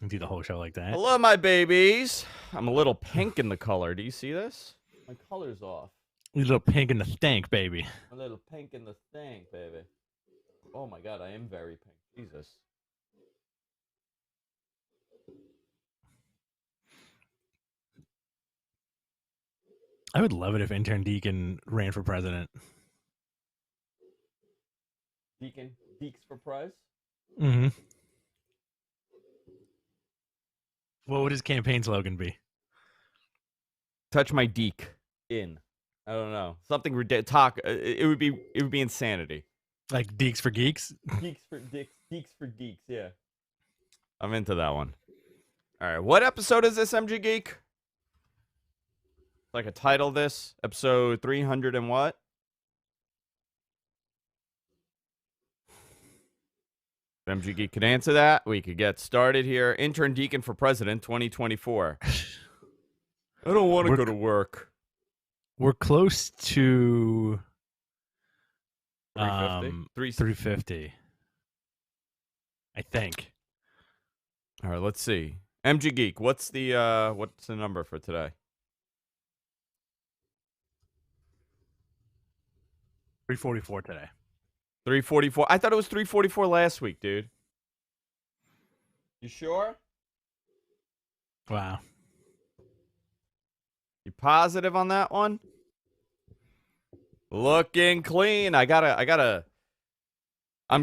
Do the whole show like that. Hello, my babies. I'm a little pink in the color. Do you see this? My color's off. A little pink in the stank, baby. A little pink in the thing, baby. Oh my god, I am very pink. Jesus. I would love it if Intern Deacon ran for president. Deeks for prize? Mm-hmm. What would his campaign slogan be? Touch my deek in. I don't know. Something ridiculous. It would be insanity. Like Deeks for Geeks? Deeks for geeks, yeah. I'm into that one. All right, what episode is this, MG Geek? Like a title this? Episode 300 and what? If MG Geek could answer that, we could get started here. Intern Deacon for President 2024. I don't want to go to work. We're close to 350? 350. I think. All right, let's see. MG Geek, what's the number for today? 344 today. 344. I thought it was 344 last week, dude. You sure? Wow. You positive on that one? Looking clean. I'm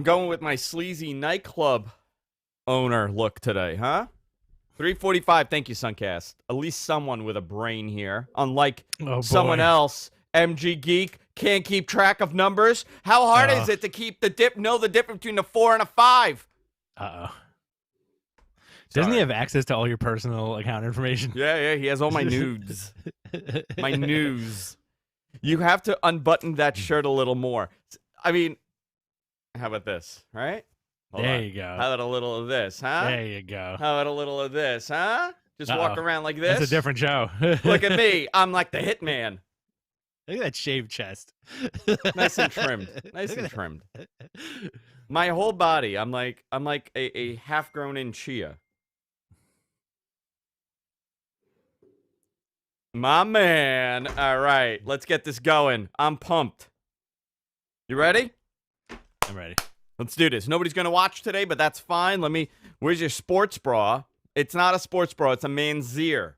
going with my sleazy nightclub owner look today, huh? 345. Thank you, Suncast. At least someone with a brain here. Unlike someone else, MG Geek can't keep track of numbers. How hard is it to keep the difference between a 4 and a 5? Uh-oh. Doesn't he have access to all your personal account information? Yeah, he has all my nudes. My news. You have to unbutton that shirt a little more. I mean, how about this, right? There you go. How about a little of this, huh? There you go. How about a little of this, huh? Just walk around like this. That's a different show. Look at me. I'm like the hitman. Look at that shaved chest. Nice and trimmed. Nice and trimmed. My whole body, I'm like a half-grown in chia. My man. All right, let's get this going. I'm pumped. You ready? I'm ready. Let's do this. Nobody's going to watch today, but that's fine. Where's your sports bra? It's not a sports bra. It's a manzier.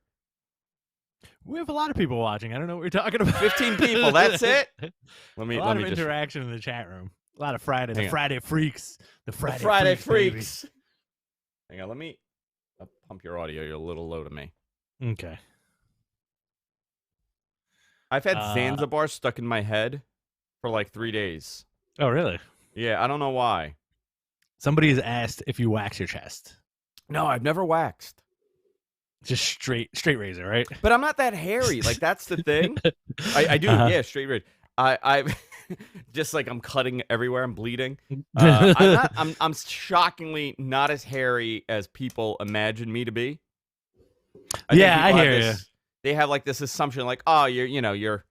We have a lot of people watching. I don't know what we're talking about. 15 people. That's it? A lot of interaction in the chat room. A lot of Friday. The Friday freaks. The Friday freaks. Hang on. I'll pump your audio. You're a little low to me. Okay. I've had Zanzibar stuck in my head for like 3 days. Oh, really? Yeah, I don't know why. Somebody has asked if you wax your chest. No, I've never waxed. Just straight razor, right? But I'm not that hairy. Like, that's the thing. I do, yeah, straight razor. I just like I'm cutting everywhere. I'm bleeding. I'm shockingly not as hairy as people imagine me to be. I hear you. They have like this assumption, like, oh, you're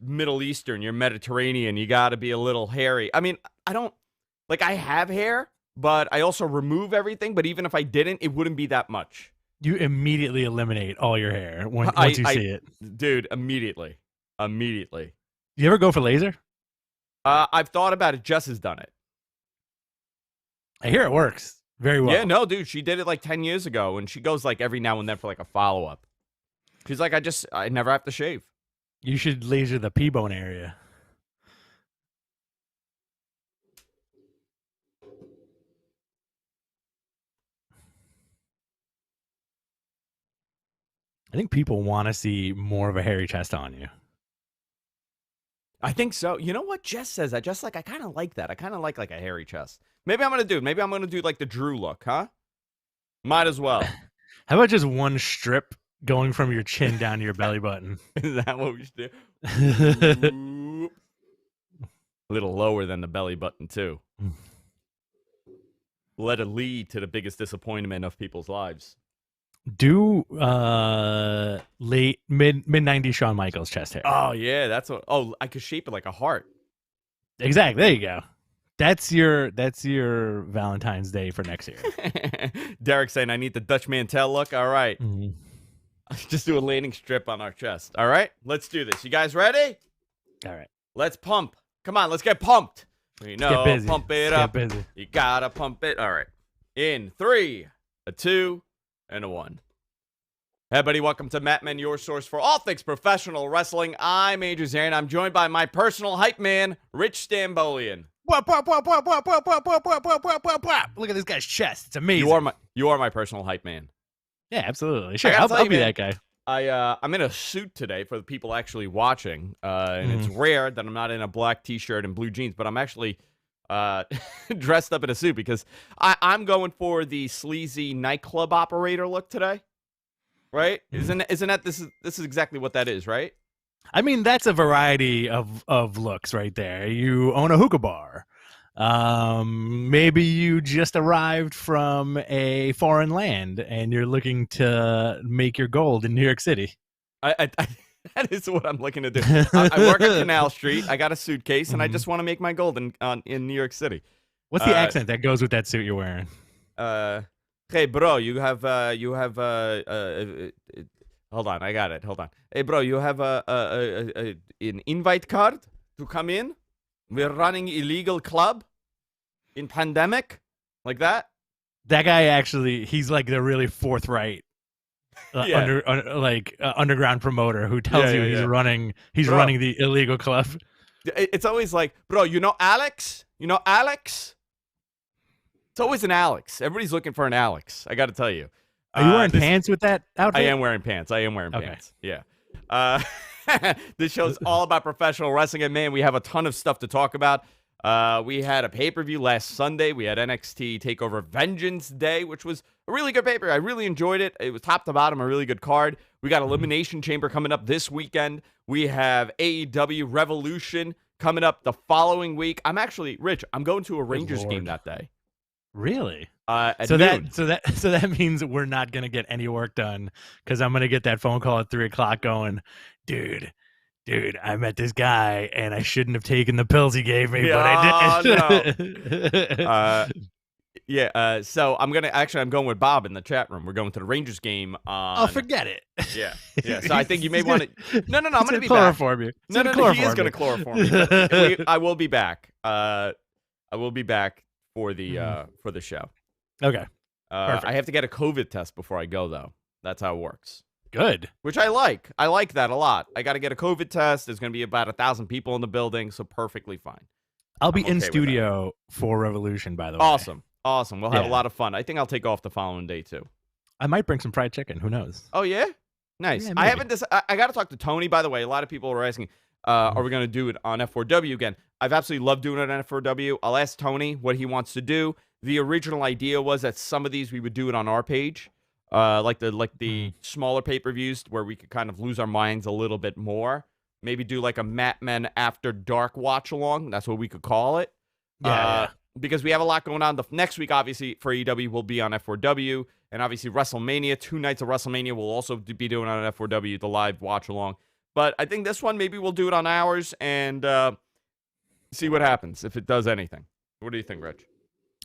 Middle Eastern, you're Mediterranean, you got to be a little hairy. I mean, I don't like. I have hair, but I also remove everything. But even if I didn't, it wouldn't be that much. You immediately eliminate all your hair once you see it, dude. Immediately. You ever go for laser? I've thought about it. Jess has done it. I hear it works very well. Yeah, no, dude. She did it like 10 years ago, and she goes like every now and then for like a follow up. She's like, I never have to shave. You should laser the P-bone area. I think people want to see more of a hairy chest on you. I think so. You know what Jess says? I kind of like that. I kind of like a hairy chest. Maybe I'm going to do like the Drew look, huh? Might as well. How about just one strip going from your chin down to your belly button? Is that what we should do? A little lower than the belly button, too. Let it lead to the biggest disappointment of people's lives. Do late mid-90s Shawn Michaels chest hair. Oh, yeah, that's what. Oh, I could shape it like a heart. Exactly. There you go. That's your Valentine's Day for next year. Derek saying I need the Dutch Mantel look. All right. Mm-hmm. Just do a landing strip on our chest. All right, let's do this. You guys ready? All right. Let's pump. Come on, let's get pumped. Get busy. Pump it up. Get busy. You gotta pump it. All right. In 3, a 2, and a 1. Hey, everybody, welcome to Matt Men, your source for all things professional wrestling. I'm Andrew Zarian. I'm joined by my personal hype man, Rich Stambolian. Look at this guy's chest. It's amazing. You are my personal hype man. Yeah, absolutely. Sure, I'll be that guy. I'm in a suit today for the people actually watching, and it's rare that I'm not in a black T-shirt and blue jeans, but I'm actually dressed up in a suit because I'm going for the sleazy nightclub operator look today. Right? Isn't that this is exactly what that is, right? I mean, that's a variety of looks right there. You own a hookah bar. Maybe you just arrived from a foreign land and you're looking to make your gold in New York City. That is what I'm looking to do. I work on Canal Street. I got a suitcase, and I just want to make my gold in New York City. What's the accent that goes with that suit you're wearing? Hey, bro, you have hold on, I got it. Hold on. Hey, bro, you have an invite card to come in? We're running illegal club in pandemic, like that. That guy actually, he's like the really forthright, underground promoter who tells you he's running the illegal club. It's always like, bro, you know Alex? You know Alex? It's always an Alex. Everybody's looking for an Alex. I got to tell you. Are you wearing pants with that outfit? I am wearing pants. Pants. Yeah. This show's all about professional wrestling, and man, we have a ton of stuff to talk about. We had a pay-per-view last Sunday. We had NXT TakeOver Vengeance Day, which was a really good pay-per-view. I really enjoyed it. It was top to bottom, a really good card. We got Elimination Chamber coming up this weekend. We have AEW Revolution coming up the following week. I'm going to a Rangers game that day. Really? So that means we're not gonna get any work done because I'm gonna get that phone call at 3:00 going, dude, I met this guy and I shouldn't have taken the pills he gave me, but I did. No. So I'm going with Bob in the chat room. We're going to the Rangers game on. Oh, forget it. Yeah. So I think you may want to. No. I'm going to be chloroform back. You. No. He is going to chloroform me. I will be back. I will be back for the show. Okay. I have to get a COVID test before I go, though. That's how it works. Good. Which I like. I like that a lot. I got to get a COVID test. There's going to be about 1,000 people in the building, so perfectly fine. I'll be in studio for Revolution, by the way. Awesome. We'll have a lot of fun. I think I'll take off the following day, too. I might bring some fried chicken. Who knows? Oh, yeah? Nice. Yeah, I got to talk to Tony, by the way. A lot of people were asking, are we going to do it on F4W again? I've absolutely loved doing it on F4W. I'll ask Tony what he wants to do. The original idea was that some of these we would do it on our page, like the smaller pay-per-views where we could kind of lose our minds a little bit more. Maybe do like a Matt Men After Dark watch-along. That's what we could call it. Yeah. Because we have a lot going on. The next week, obviously, for AEW will be on F4W. And obviously, WrestleMania, 2 nights of WrestleMania will also be doing on F4W, the live watch-along. But I think this one, maybe we'll do it on ours and see what happens, if it does anything. What do you think, Rich?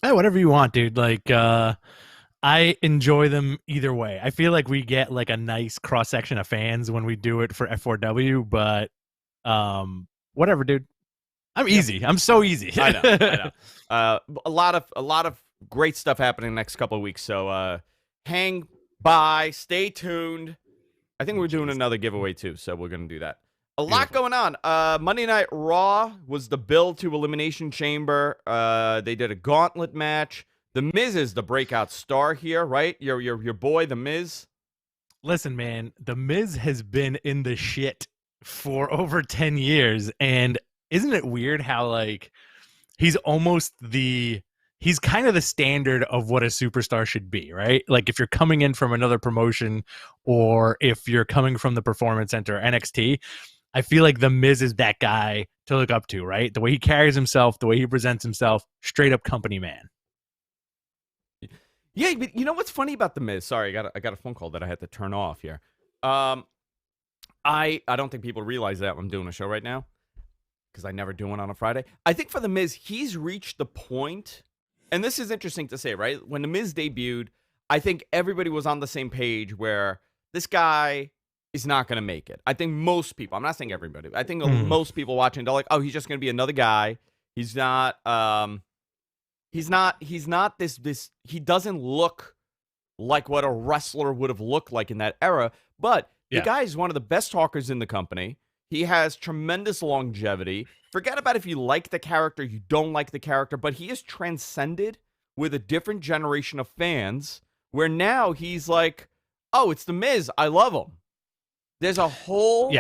Hey, whatever you want, dude. Like, I enjoy them either way. I feel like we get like a nice cross section of fans when we do it for F4W, but whatever, dude. I'm easy. I'm so easy. I know. A lot of great stuff happening next couple of weeks. So hang by, stay tuned. I think we're doing another giveaway too, so we're gonna do that. A lot going on. Monday Night Raw was the build to Elimination Chamber. They did a gauntlet match. The Miz is the breakout star here, right? Your boy, The Miz. Listen, man, The Miz has been in the shit for over 10 years, and isn't it weird how like he's kind of the standard of what a superstar should be, right? Like if you're coming in from another promotion or if you're coming from the Performance Center, NXT, I feel like The Miz is that guy to look up to, right? The way he carries himself, the way he presents himself, straight up company man. Yeah, but you know what's funny about The Miz? Sorry, I got a phone call that I had to turn off here. I don't think people realize that I'm doing a show right now. because I never do one on a Friday. I think for The Miz, he's reached the point, and this is interesting to say, right? When The Miz debuted, I think everybody was on the same page where this guy is not going to make it. I think most people, I'm not saying everybody, I think most people watching, they're like, oh, he's just going to be another guy. He's not, he's not this, he doesn't look like what a wrestler would have looked like in that era, but the guy is one of the best talkers in the company. He has tremendous longevity. Forget about if you like the character, you don't like the character, but he is transcended with a different generation of fans where now he's like, oh, it's The Miz. I love him. There's a whole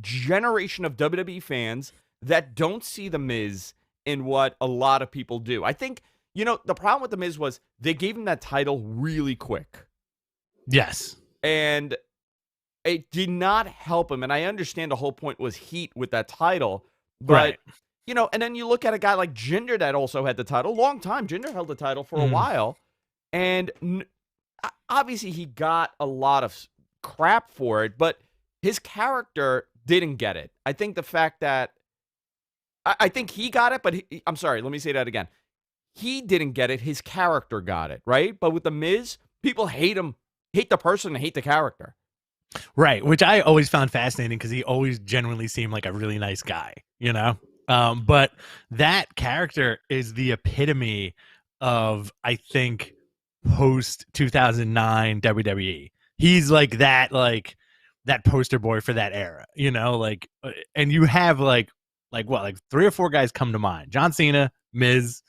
generation of WWE fans that don't see The Miz in what a lot of people do. I think, the problem with The Miz was they gave him that title really quick. Yes. And it did not help him. And I understand the whole point was heat with that title. But, and then you look at a guy like Jinder that also had the title. Long time. Jinder held the title for a while. And obviously he got a lot of crap for it. But his character didn't get it. I think the fact that I think he got it, but I'm sorry, let me say that again. He didn't get it. His character got it, right? But with The Miz, people hate him, hate the person, and hate the character. Right, which I always found fascinating because he always genuinely seemed like a really nice guy, But that character is the epitome of, I think, post 2009 WWE. He's like that poster boy for that era, and you have like 3 or 4 guys come to mind: John Cena, Miz,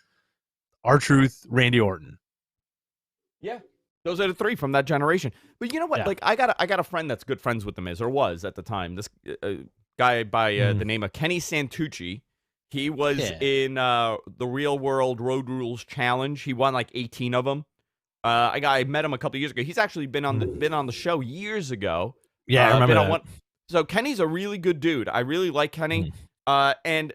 R-Truth, Randy Orton. Yeah. Those are the 3 from that generation. But you know what? Yeah. Like, I got a friend that's good friends with The Miz, or was at the time. This guy by the name of Kenny Santucci. He was in the Real World Road Rules Challenge. He won like 18 of them. I met him a couple of years ago. He's actually been on the show years ago. Yeah, I remember that. So Kenny's a really good dude. I really like Kenny. And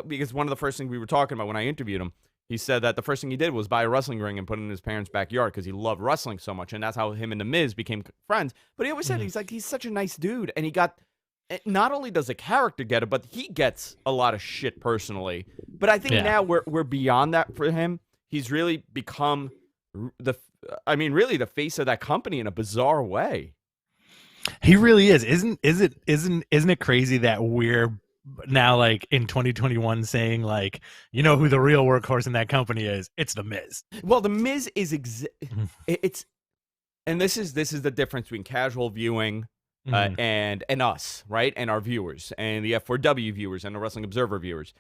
because one of the first things we were talking about when I interviewed him, he said that the first thing he did was buy a wrestling ring and put it in his parents' backyard because he loved wrestling so much, and that's how him and The Miz became friends. But he always said he's such a nice dude, and he got, not only does the character get it, but he gets a lot of shit personally. But I think now we're beyond that for him. He's really become really the face of that company in a bizarre way. He really is. Isn't it crazy that we're now, like, in 2021 saying, like, who the real workhorse in that company is? It's The Miz. Well, The Miz is it's, and this is the difference between casual viewing and us, right? And our viewers and the F4W viewers and the Wrestling Observer viewers.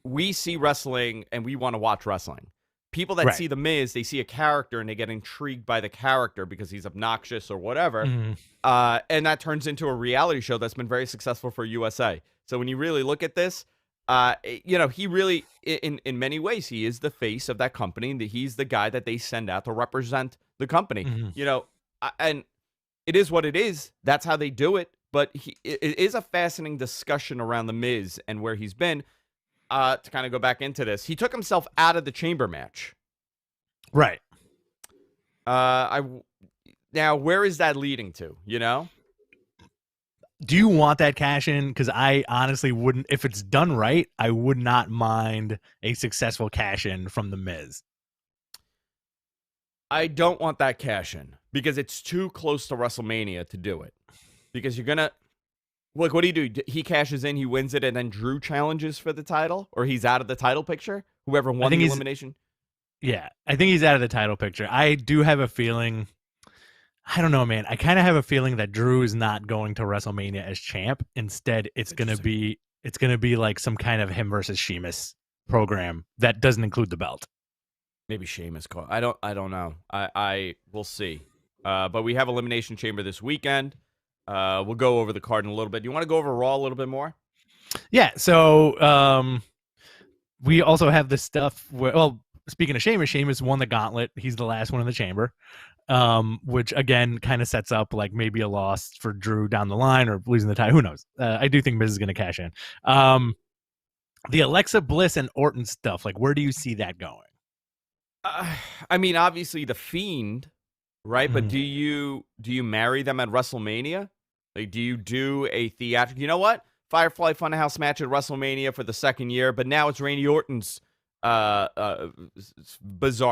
We see wrestling and we want to watch wrestling. People that see The Miz, they see a character and they get intrigued by the character because he's obnoxious or whatever. And that turns into a reality show that's been very successful for USA. So when you really look at this, he really, in many ways, he is the face of that company. And he's the guy that they send out to represent the company. And it is what it is. That's how they do it. But it is a fascinating discussion around The Miz and where he's been. To kind of go back into this, he took himself out of the chamber match. Right. Now, where is that leading to, Do you want that cash in? Because I honestly wouldn't. If it's done right, I would not mind a successful cash in from The Miz. I don't want that cash in because it's too close to WrestleMania to do it. Because you're going to... Look, what do? He cashes in, he wins it, and then Drew challenges for the title? Or he's out of the title picture? Whoever won the elimination? Yeah, I think he's out of the title picture. I do have a feeling... I don't know, man. I kind of have a feeling that Drew is not going to WrestleMania as champ. Instead, it's gonna be like some kind of him versus Sheamus program that doesn't include the belt. Maybe Sheamus call. I don't know. I will see. But we have Elimination Chamber this weekend. We'll go over the card in a little bit. You want to go over Raw a little bit more? Yeah. So we also have this stuff where, well, speaking of Sheamus won the gauntlet. He's the last one in the chamber. Which again kind of sets up like maybe a loss for Drew down the line or losing the title. Who knows? I do think Miz is going to cash in. The Alexa Bliss and Orton stuff, like where do you see that going? I mean, obviously the Fiend, right? But do you marry them at WrestleMania? Like, do you do a theatrical? You know what? Firefly Funhouse match at WrestleMania for the second year, but now it's Randy Orton's bizarre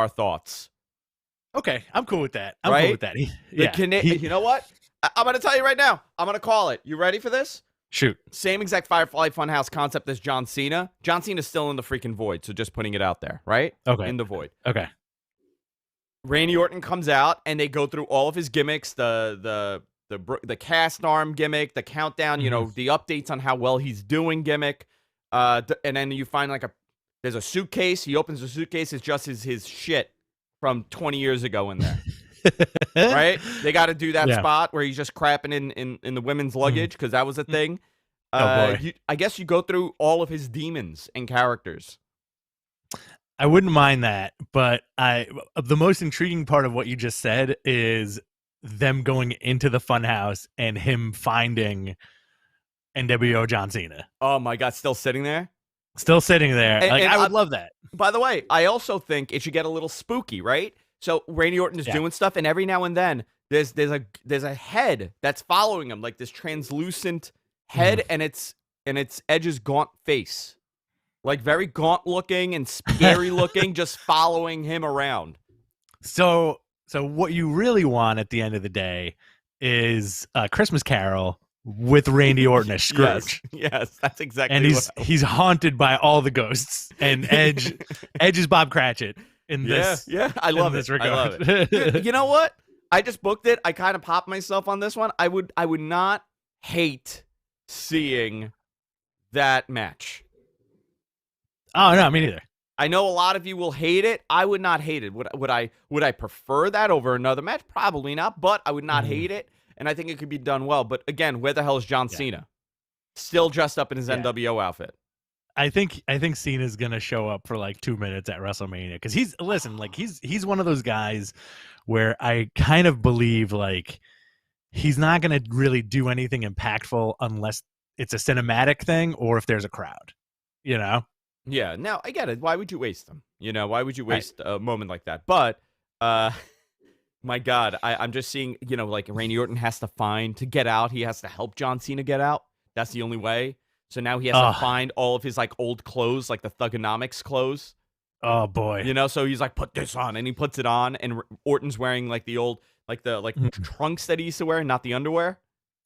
thoughts. Okay, I'm cool with that. I'm cool with that. You know what? I'm going to tell you right now. I'm going to call it. You ready for this? Shoot. Same exact Firefly Funhouse concept as John Cena. John Cena's still in the freaking void, so just putting it out there, right? Okay. In the void. Okay. Randy Orton comes out, and they go through all of his gimmicks, the cast arm gimmick, the countdown, you know, the updates on how well he's doing gimmick. And then you find there's a suitcase. He opens the suitcase. It's just his shit from 20 years ago in there. Right? They got to do that spot where he's just crapping in the women's luggage because that was a thing. I guess you go through all of his demons and characters. I wouldn't mind that, but the most intriguing part of what you just said is them going into the funhouse and him finding NWO John Cena. Oh my God, still sitting there? Still sitting there. And I would love that. By the way, I also think it should get a little spooky, right? So Randy Orton is doing stuff, and every now and then there's a head that's following him, like this translucent head, and it's Edge's gaunt face, like very gaunt looking and scary looking, just following him around. So what you really want at the end of the day is a Christmas Carol with Randy Orton as Scrooge. Yes, that's exactly. And he's haunted by all the ghosts, and Edge is Bob Cratchit. I love it. Regard. I love it. You know what? I just booked it. I kind of popped myself on this one. I would not hate seeing that match. Oh no, me neither. I know a lot of you will hate it. I would not hate it. Would I prefer that over another match? Probably not, but I would not hate it, and I think it could be done well. But again, where the hell is John Cena? Still dressed up in his NWO outfit. I think Cena's gonna show up for like 2 minutes at WrestleMania because he's one of those guys where I kind of believe like he's not gonna really do anything impactful unless it's a cinematic thing or if there's a crowd, you know? Yeah. Now I get it. Why would you waste them? You know, why would you waste a moment like that? But my God, I'm just seeing, you know, like Randy Orton has to get out. He has to help John Cena get out. That's the only way. So now he has to find all of his like old clothes, like the Thugonomics clothes. Oh boy. You know, so he's like, put this on, and he puts it on, and Orton's wearing like the old, like the trunks that he used to wear, not the underwear.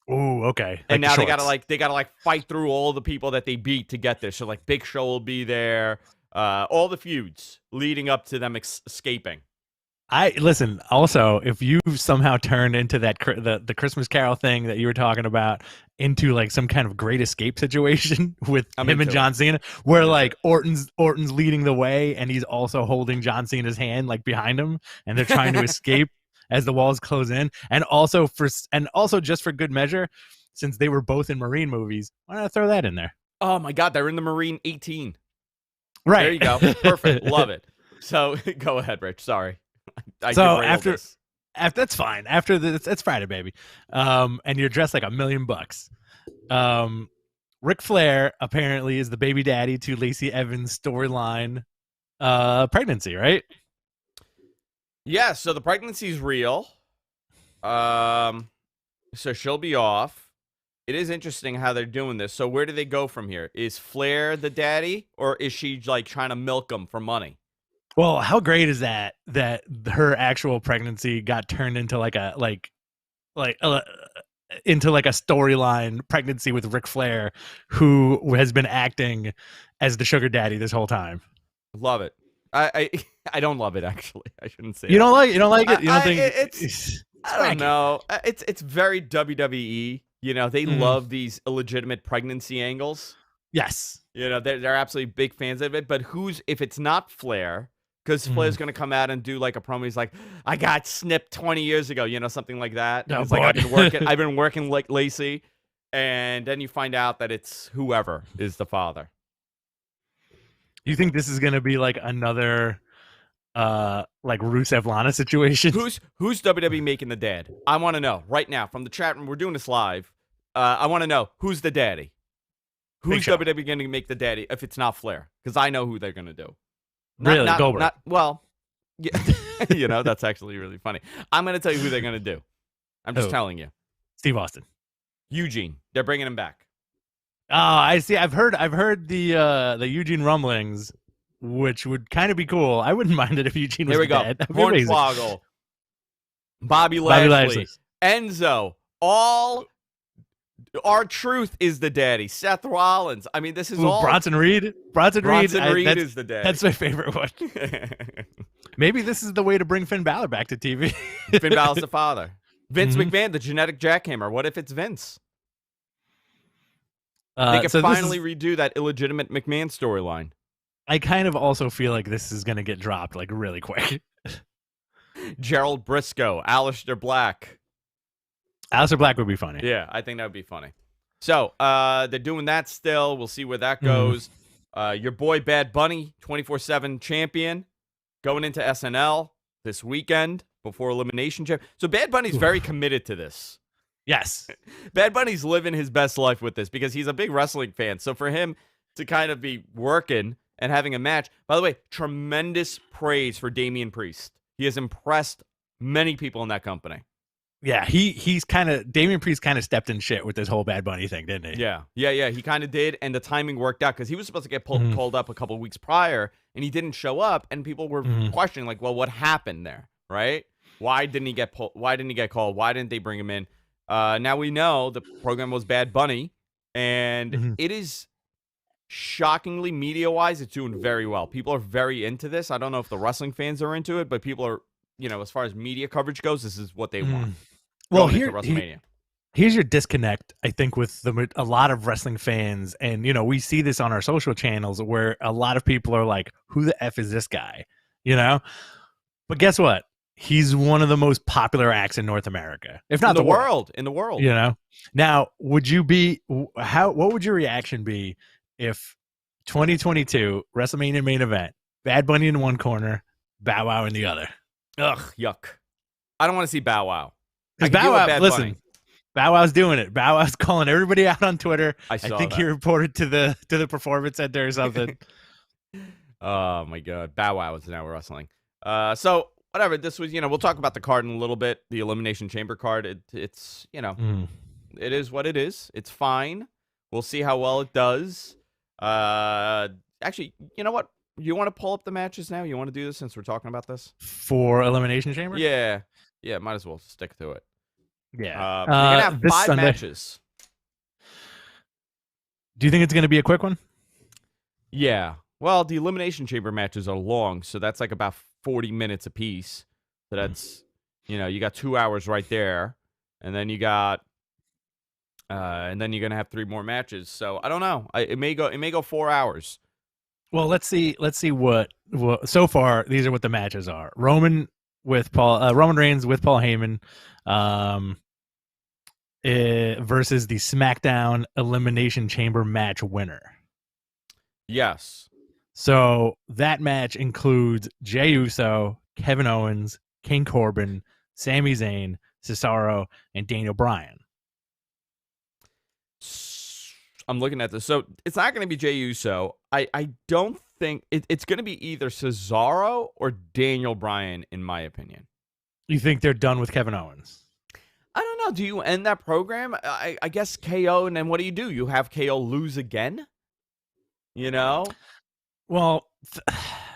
Oh, okay. And now they gotta fight through all the people that they beat to get there. So like Big Show will be there, all the feuds leading up to them escaping. Listen. Also, if you somehow turn into that the Christmas Carol thing that you were talking about into like some kind of Great Escape situation with him and John Cena, where like Orton's leading the way and he's also holding John Cena's hand like behind him, and they're trying to escape as the walls close in, and also just for good measure, since they were both in Marine movies, why not throw that in there? Oh my God, they're in the Marine 18. Right. There you go. Perfect. Love it. So go ahead, Rich. Sorry. After that's fine. After it's Friday, baby. And you're dressed like $1 million. Ric Flair apparently is the baby daddy to Lacey Evans' storyline pregnancy, right? Yeah, so the pregnancy's real. So she'll be off. It is interesting how they're doing this. So where do they go from here? Is Flair the daddy, or is she like trying to milk him for money? Well, how great is that her actual pregnancy got turned into into a storyline pregnancy with Ric Flair, who has been acting as the sugar daddy this whole time. Love it. I don't love it, actually. I shouldn't say you don't like it. You don't think it's I don't know. It's very WWE. You know, they love these illegitimate pregnancy angles. Yes. You know, they're absolutely big fans of it. But if it's not Flair? Because Flair's going to come out and do like a promo. He's like, I got snipped 20 years ago, you know, something like that. Oh, it's boy. like, I've been working like Lacey. And then you find out that it's whoever is the father. You think this is going to be like another like Rusev Lana situation? Who's WWE making the dad? I want to know right now from the chat room. We're doing this live. I want to know who's the daddy. Who's WWE going to make the daddy if it's not Flair? Because I know who they're going to do. Goldberg. Yeah, you know, that's actually really funny. I'm going to tell you who they're going to do. I'm just telling you. Steve Austin. Eugene. They're bringing him back. I see. I've heard the Eugene rumblings, which would kind of be cool. I wouldn't mind it if Eugene was Here we go. dead. That'd be amazing. Hornswoggle, Bobby Lashley, Enzo, all R-Truth is the daddy. Seth Rollins. I mean, this is all Bronson Reed. Bronson Reed is the daddy. That's my favorite one. Maybe this is the way to bring Finn Balor back to TV. Finn Balor's the father. Vince McMahon, the genetic jackhammer. What if it's Vince? They could finally redo that illegitimate McMahon storyline. I kind of also feel like this is going to get dropped like really quick. Gerald Briscoe, Aleister Black. Aleister Black would be funny. Yeah, I think that would be funny. So they're doing that still. We'll see where that goes. Your boy Bad Bunny, 24/7 champion, going into SNL this weekend before Elimination Chamber. So Bad Bunny's very committed to this. Yes. Bad Bunny's living his best life with this because he's a big wrestling fan. So for him to kind of be working and having a match, by the way, tremendous praise for Damian Priest. He has impressed many people in that company. Yeah, he's kind of Damian Priest kind of stepped in shit with this whole Bad Bunny thing, didn't he? Yeah. He kind of did, and the timing worked out because he was supposed to get called up a couple weeks prior, and he didn't show up, and people were questioning like, well, what happened there, right? Why didn't he get Why didn't he get called? Why didn't they bring him in? Now we know the program was Bad Bunny, and it is shockingly media-wise, it's doing very well. People are very into this. I don't know if the wrestling fans are into it, but people are, as far as media coverage goes, this is what they want. Well, here's your disconnect, I think, with a lot of wrestling fans. And, we see this on our social channels where a lot of people are like, who the F is this guy? But guess what? He's one of the most popular acts in North America, if not in the world. In the world. Now, what would your reaction be if 2022 WrestleMania main event, Bad Bunny in one corner, Bow Wow in the other? Ugh, yuck. I don't want to see Bow Wow. Bow Wow, listen, Bow Wow's doing it. Bow Wow's calling everybody out on Twitter. I think he reported to the Performance Center or something. Oh my God, Bow Wow is now wrestling. So whatever. This was, we'll talk about the card in a little bit. The Elimination Chamber card. It's it is what it is. It's fine. We'll see how well it does. Actually, you know what? You want to pull up the matches now? You want to do this since we're talking about this for Elimination Chamber? Yeah. Might as well stick to it. Yeah, you're gonna have 5 Sunday matches. Do you think it's gonna be a quick one? Yeah. Well, the Elimination Chamber matches are long, so that's like about 40 minutes apiece. So that's, you got 2 hours right there, and then you got, and then you're gonna have 3 more matches. So I don't know. It may go 4 hours. Well, let's see what so far these are what the matches are. Roman Reigns with Paul Heyman, versus the SmackDown Elimination Chamber match winner. Yes. So that match includes Jey Uso, Kevin Owens, King Corbin, Sami Zayn, Cesaro, and Daniel Bryan. I'm looking at this. So it's not going to be Jey Uso. I don't think it's going to be either Cesaro or Daniel Bryan, in my opinion. You think they're done with Kevin Owens? I don't know. Do you end that program? I guess KO, and then what do? You have KO lose again? Well,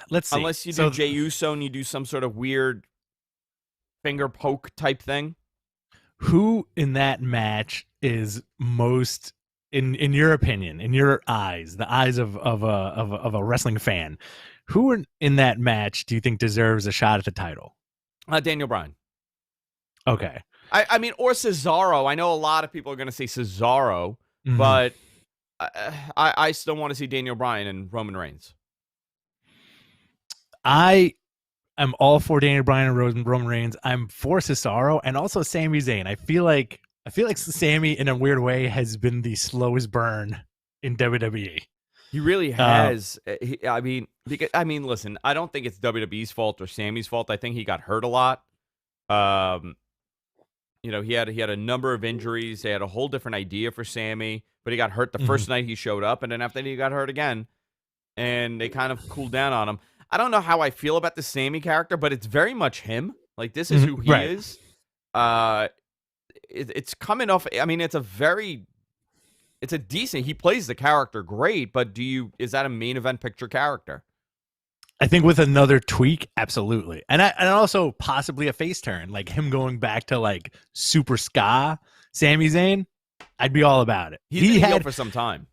let's see. Unless you do Jey Uso and you do some sort of weird finger poke type thing. Who in that match is most, in your opinion, in your eyes, the eyes of a wrestling fan, who in that match do you think deserves a shot at the title? Daniel Bryan. Okay. I mean, or Cesaro. I know a lot of people are going to say Cesaro, but I still want to see Daniel Bryan and Roman Reigns. I am all for Daniel Bryan and Roman Reigns. I'm for Cesaro and also Sami Zayn. I feel like Sami, in a weird way, has been the slowest burn in WWE. He really has. Listen, I don't think it's WWE's fault or Sami's fault. I think he got hurt a lot. He had a number of injuries. They had a whole different idea for Sami, but he got hurt the first night he showed up, and then after that he got hurt again, and they kind of cooled down on him. I don't know how I feel about the Sami character, but it's very much him. Like, this is who he is. It's coming off. I mean, it's it's a decent. He plays the character great, but is that a main event picture character? I think with another tweak, absolutely, and also possibly a face turn, like him going back to like super ska Sami Zayn. I'd be all about it. He's been a heel for some time.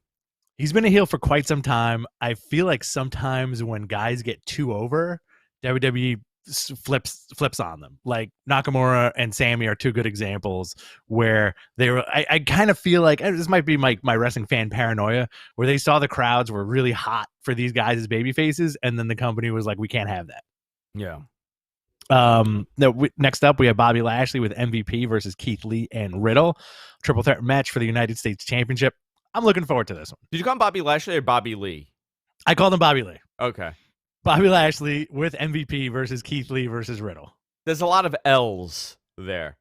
He's been a heel for quite some time. I feel like sometimes when guys get too over, WWE flips on them. Like Nakamura and Sammy are two good examples where they were. I kind of feel like this might be my wrestling fan paranoia, where they saw the crowds were really hot for these guys as baby faces, and then the company was like, we can't have that. Yeah. Next up, we have Bobby Lashley with MVP versus Keith Lee and Riddle. Triple threat match for the United States Championship. I'm looking forward to this one. Did you call him Bobby Lashley or Bobby Lee? I called him Bobby Lee. Okay. Bobby Lashley with MVP versus Keith Lee versus Riddle. There's a lot of L's there.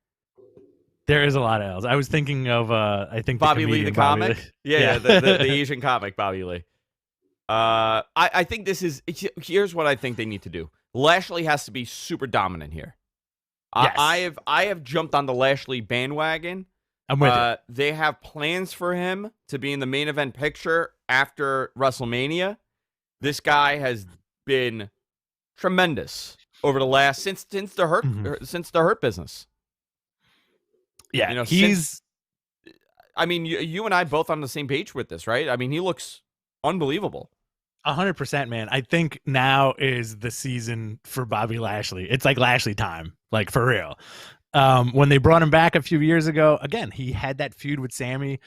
There is a lot of L's. I was thinking of, I think Bobby Lee, the comic. Yeah, the Asian comic, Bobby Lee. I think here's what I think they need to do. Lashley has to be super dominant here. Yes. I have jumped on the Lashley bandwagon. I'm with you. They have plans for him to be in the main event picture after WrestleMania. This guy has been tremendous over the last since the Hurt business. Yeah, you and I both on the same page with this, right? I mean, he looks unbelievable. 100%, man. I think now is the season for Bobby Lashley. It's like Lashley time, like for real. When they brought him back a few years ago, again, he had that feud with Sammy,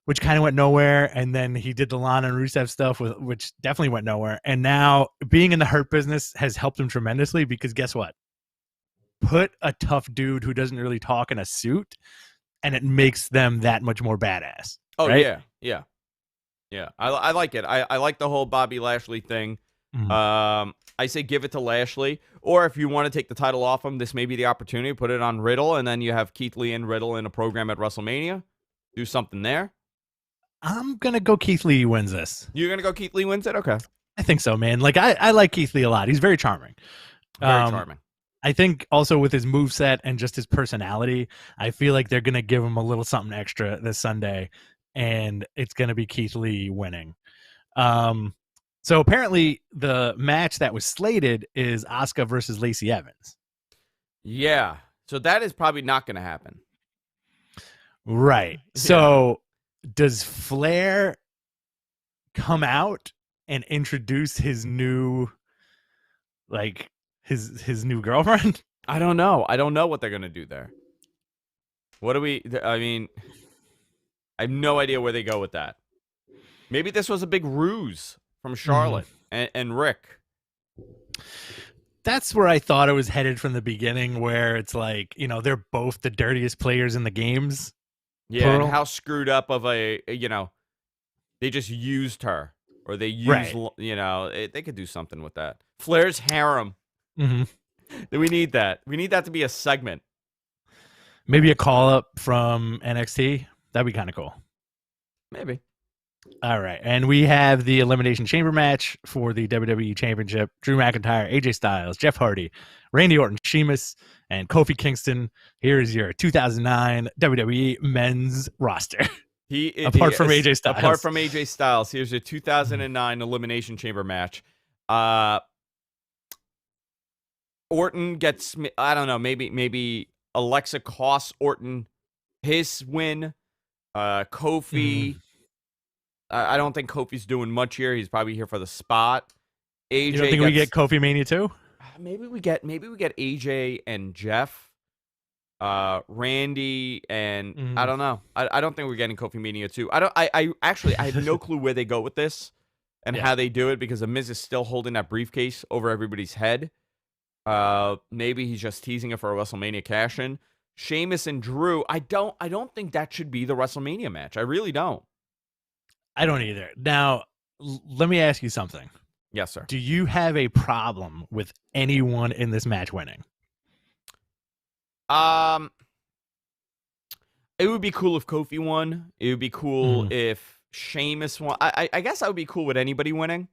which kind of went nowhere. And then he did the Lana and Rusev stuff, which definitely went nowhere. And now being in the Hurt business has helped him tremendously because guess what? Put a tough dude who doesn't really talk in a suit, and it makes them that much more badass. Oh, right? Yeah. I like it. I like the whole Bobby Lashley thing. Mm-hmm. I say give it to Lashley. Or if you want to take the title off him, this may be the opportunity. Put it on Riddle, and then you have Keith Lee and Riddle in a program at WrestleMania. Do something there. I'm going to go Keith Lee wins this. You're going to go Keith Lee wins it? Okay. I think so, man. Like, I like Keith Lee a lot. He's very charming. Very charming. I think also with his moveset and just his personality, I feel like they're going to give him a little something extra this Sunday, and it's going to be Keith Lee winning. So apparently the match that was slated is Asuka versus Lacey Evans. Yeah. So that is probably not going to happen. Right. Yeah. So does Flair come out and introduce his new, like, his new girlfriend? I don't know. I don't know what they're going to do there. I have no idea where they go with that. Maybe this was a big ruse from Charlotte and Rick. That's where I thought it was headed from the beginning, where it's like, they're both the dirtiest players in the games. Yeah, plural. And how screwed up of they just used her. Or they used, they could do something with that. Flair's harem. Mm-hmm. We need that. We need that to be a segment. Maybe a call-up from NXT. That'd be kind of cool. Maybe. All right. And we have the Elimination Chamber match for the WWE Championship. Drew McIntyre, AJ Styles, Jeff Hardy, Randy Orton, Sheamus, and Kofi Kingston. Here is your 2009 WWE men's roster. Apart from AJ Styles. Apart from AJ Styles, here's your 2009 Elimination Chamber match. Orton gets, I don't know, maybe Alexa costs Orton his win. Kofi, I don't think Kofi's doing much here. He's probably here for the spot. AJ, you don't think we get Kofi Mania too? Maybe we get AJ and Jeff, Randy, and I don't know. I don't think we're getting Kofi Mania too. I have no clue where they go with this and how they do it, because the Miz is still holding that briefcase over everybody's head. Maybe he's just teasing it for a WrestleMania cash-in. Sheamus and Drew, I don't think that should be the WrestleMania match. I really don't. I don't either. Now, let me ask you something. Yes, sir. Do you have a problem with anyone in this match winning? It would be cool if Kofi won. It would be cool if Sheamus won. I guess I would be cool with anybody winning.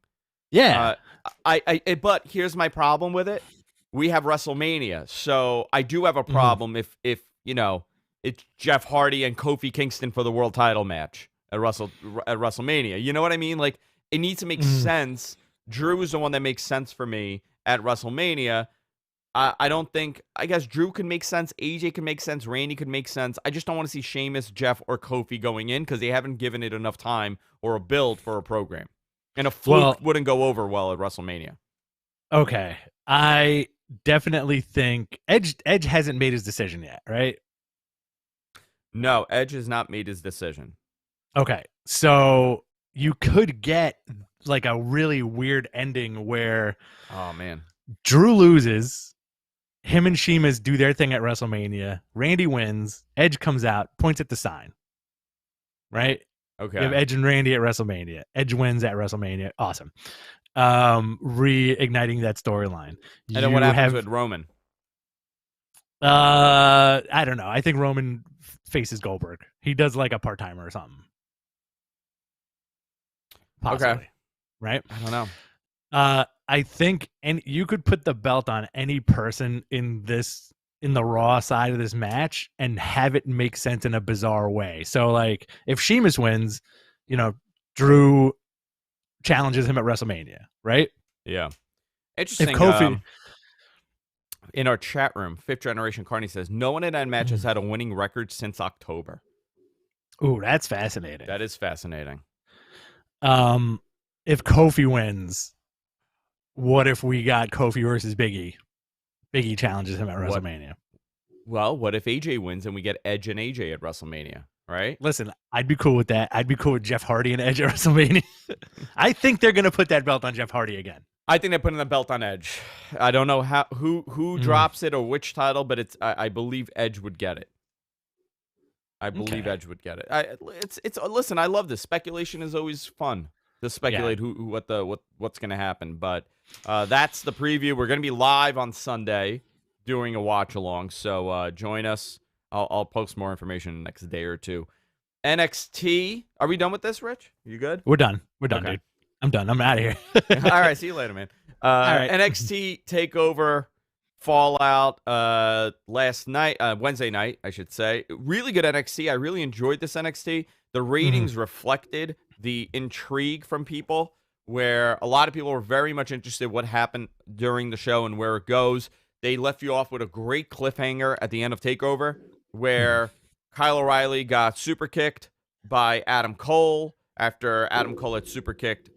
Yeah. But here's my problem with it. We have WrestleMania, so I do have a problem if it's Jeff Hardy and Kofi Kingston for the world title match at WrestleMania. You know what I mean? Like, it needs to make sense. Drew is the one that makes sense for me at WrestleMania. I don't think, I guess Drew can make sense. AJ can make sense. Randy could make sense. I just don't want to see Sheamus, Jeff, or Kofi going in because they haven't given it enough time or a build for a program. And a fluke wouldn't go over well at WrestleMania. Okay. I definitely think Edge hasn't made his decision yet, right? No, Edge has not made his decision. Okay. So you could get like a really weird ending where Drew loses, him and Sheamus do their thing at WrestleMania, Randy wins, Edge comes out, points at the sign. Right? Okay. You have Edge and Randy at WrestleMania. Edge wins at WrestleMania. Awesome. Reigniting that storyline. And then what happens with Roman? I don't know. I think Roman faces Goldberg. He does like a part-timer or something. Possibly. Okay. Right? I don't know. I think, and you could put the belt on any person in the Raw side of this match and have it make sense in a bizarre way. So, like, if Sheamus wins, Drew challenges him at WrestleMania, right? Yeah. Interesting. If Kofi... in our chat room, Fifth Generation Carney says, no one in that match has had a winning record since October. Ooh, that's fascinating. That is fascinating. If Kofi wins, what if we got Kofi versus Big E? Big E challenges him at WrestleMania. Well, what if AJ wins and we get Edge and AJ at WrestleMania, right? Listen, I'd be cool with that. I'd be cool with Jeff Hardy and Edge at WrestleMania. I think they're going to put that belt on Jeff Hardy again. I think they're putting the belt on Edge. I don't know who drops it or which title, but I believe Edge would get it. Edge would get it. Listen, I love this. Speculation is always fun to speculate what's going to happen, but that's the preview. We're going to be live on Sunday doing a watch along, so join us. I'll post more information in the next day or two. NXT. Are we done with this, Rich? You good? We're done, dude. I'm done. I'm out of here. All right. See you later, man. All right. NXT TakeOver Fallout last night, Wednesday night, I should say. Really good NXT. I really enjoyed this NXT. The ratings reflected the intrigue from people, where a lot of people were very much interested in what happened during the show and where it goes. They left you off with a great cliffhanger at the end of TakeOver, where Kyle O'Reilly got super kicked by Adam Cole after Adam Cole had super kicked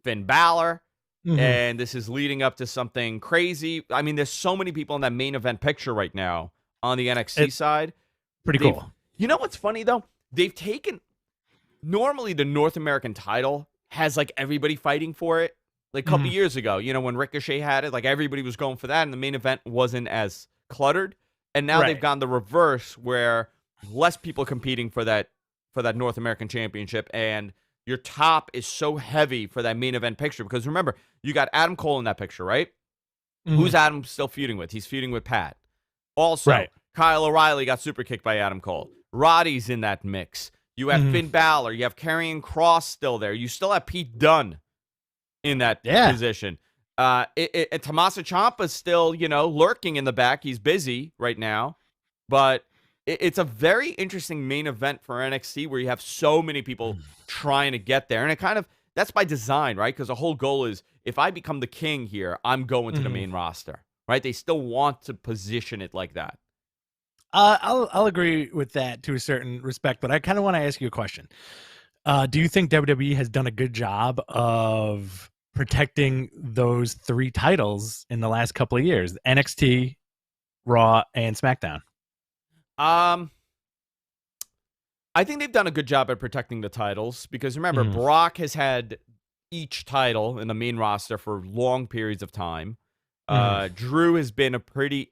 Finn Balor, and this is leading up to something crazy. I mean, there's so many people in that main event picture right now on the NXT side. Pretty cool. You know what's funny, though? They've taken... Normally, the North American title has, like, everybody fighting for it. Like, a couple years ago, when Ricochet had it, like, everybody was going for that, and the main event wasn't as cluttered. And now they've gone the reverse, where less people competing for that North American championship, and your top is so heavy for that main event picture. Because remember, you got Adam Cole in that picture, right? Who's Adam still feuding with? He's feuding with Pat. Also, Kyle O'Reilly got super kicked by Adam Cole. Roddy's in that mix. You have Finn Balor. You have Karrion Kross still there. You still have Pete Dunne in that position. Tommaso Ciampa's still, lurking in the back. He's busy right now. But it's a very interesting main event for NXT, where you have so many people trying to get there. And that's by design, right? Because the whole goal is, if I become the king here, I'm going to the main roster, right? They still want to position it like that. I'll agree with that to a certain respect, but I kind of want to ask you a question. Do you think WWE has done a good job of protecting those 3 titles in the last couple of years? NXT, Raw, and SmackDown. I think they've done a good job at protecting the titles, because remember, Brock has had each title in the main roster for long periods of time. Drew has been a pretty,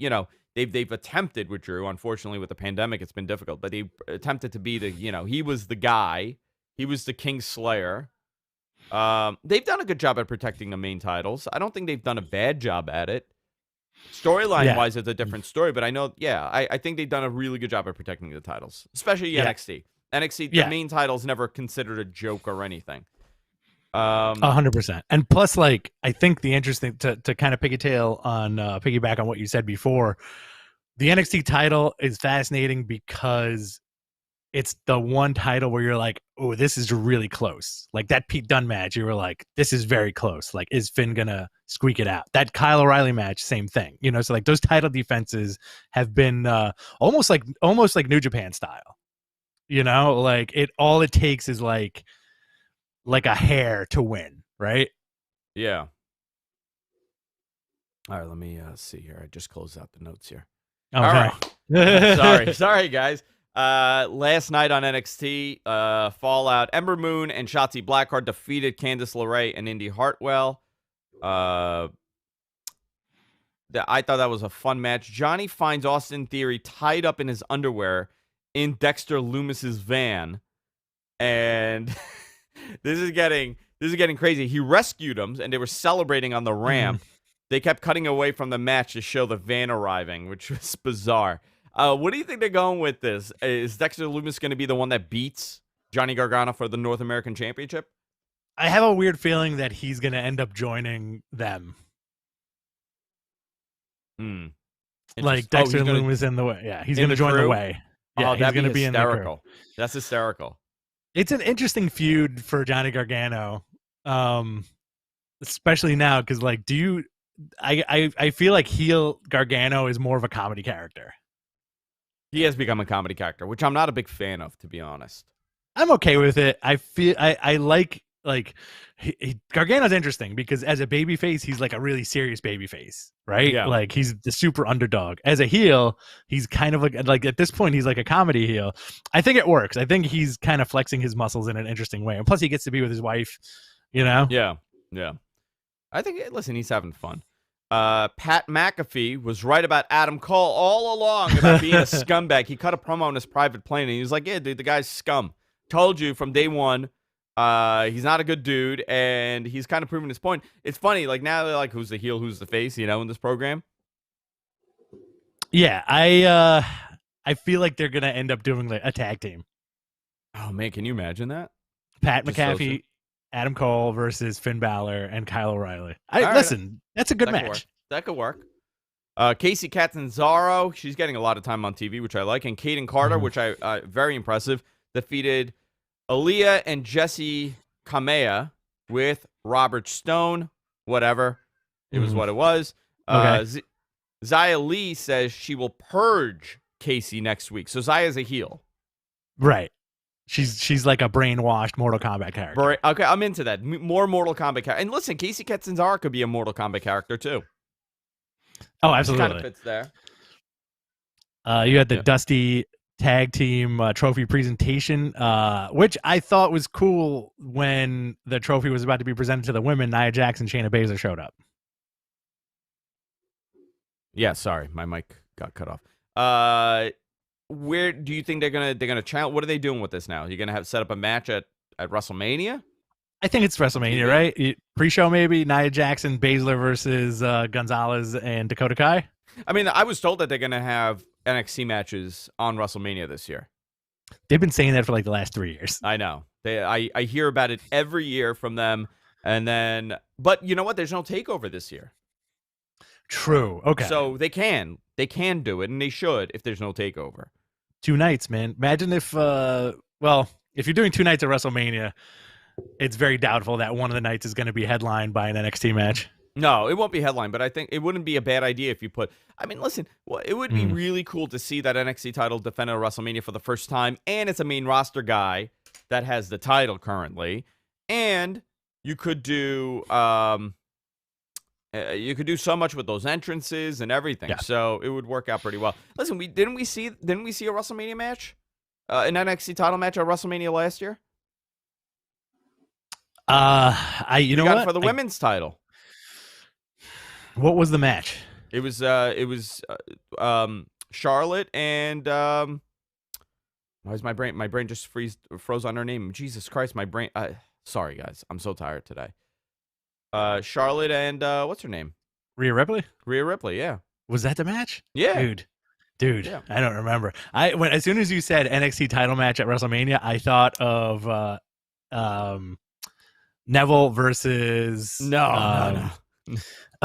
they've attempted with Drew. Unfortunately, with the pandemic, it's been difficult, but they attempted to be the, he was the guy. He was the King Slayer. They've done a good job at protecting the main titles. I don't think they've done a bad job at it. Storyline-wise, it's a different story, but I know, I think they've done a really good job at protecting the titles, especially NXT. NXT, the main title's never considered a joke or anything. 100%. And plus, like, I think the interesting to kind of piggyback on what you said before, the NXT title is fascinating because it's the one title where you're like, oh, this is really close. Like that Pete Dunne match, you were like, this is very close. Like, is Finn gonna squeak it out? That Kyle O'Reilly match, same thing. So like those title defenses have been almost like New Japan style. Like all it takes is like a hair to win, right? Yeah. All right, let me see here. I just closed out the notes here. Oh, all no. right. Sorry, guys. Last night on NXT, Fallout, Ember Moon and Shotzi Blackheart defeated Candice LeRae and Indy Hartwell. I thought that was a fun match. Johnny finds Austin Theory tied up in his underwear in Dexter Loomis's van, and this is getting crazy. He rescued him, and they were celebrating on the ramp. They kept cutting away from the match to show the van arriving, which was bizarre. What do you think they're going with this? Is Dexter Lumis going to be the one that beats Johnny Gargano for the North American Championship? I have a weird feeling that he's going to end up joining them. Like Dexter Lumis in the way. Yeah, he's going to join the way. Yeah, he's going to be hysterical. That's hysterical. It's an interesting feud for Johnny Gargano, especially now because, like, I feel like heel Gargano is more of a comedy character. He has become a comedy character, which I'm not a big fan of, to be honest. I'm okay with it. I feel I like Gargano's interesting because as a babyface, he's like a really serious babyface, right? Yeah. Like he's the super underdog. As a heel, he's kind of like at this point, he's like a comedy heel. I think it works. I think he's kind of flexing his muscles in an interesting way, and plus he gets to be with his wife. Yeah. I think, listen, he's having fun. Pat McAfee was right about Adam Cole all along about being a scumbag. He cut a promo on his private plane, and he was like, yeah, dude, the guy's scum. Told you from day one, he's not a good dude, and he's kind of proving his point. It's funny, like, now they're like, who's the heel, who's the face, in this program? Yeah, I feel like they're going to end up doing like a tag team. Oh, man, can you imagine that? Pat McAfee, Adam Cole versus Finn Balor and Kyle O'Reilly. Listen, that's a good match. That could work. Casey Catanzaro, she's getting a lot of time on TV, which I like. And Kaden Carter, which I very impressive, defeated Aaliyah and Jessie Kamea with Robert Stone. Whatever. It was what it was. Okay. Xia Li says she will purge Casey next week. So Xia's a heel. Right. She's like a brainwashed Mortal Kombat character. Okay, I'm into that. More Mortal Kombat character. And listen, Casey Catanzaro could be a Mortal Kombat character too. Oh, absolutely. Kind of fits there. You had the Dusty Tag Team trophy presentation, which I thought was cool when the trophy was about to be presented to the women. Nia Jax and Shayna Baszler showed up. Yeah, sorry, my mic got cut off. Where do you think they're gonna challenge? What are they doing with this now? You're gonna have set up a match at WrestleMania? I think it's WrestleMania, right? Pre-show maybe Nia Jax and Baszler versus Gonzalez and Dakota Kai. I mean, I was told that they're gonna have NXT matches on WrestleMania this year. They've been saying that for like the last 3 years. I know. I hear about it every year from them, but you know what? There's no takeover this year. True. Okay. So they can do it, and they should if there's no takeover. 2 nights, man. Imagine if if you're doing 2 nights at WrestleMania, it's very doubtful that one of the nights is going to be headlined by an NXT match. No, it won't be headlined, but I think it wouldn't be a bad idea if you put. I mean, listen, it would be really cool to see that NXT title defended at WrestleMania for the first time, and it's a main roster guy that has the title currently, and you could do so much with those entrances and everything. Yeah. So it would work out pretty well. Listen, didn't we see a WrestleMania match, an NXT title match at WrestleMania last year? You know what? For the women's title. What was the match? It was Charlotte and why is my brain just froze on her name? Jesus Christ, my brain. Sorry guys, I'm so tired today. Charlotte and what's her name? Rhea Ripley? Rhea Ripley, yeah. Was that the match? Yeah. Dude, yeah. I don't remember. As soon as you said NXT title match at WrestleMania, I thought of Neville versus No.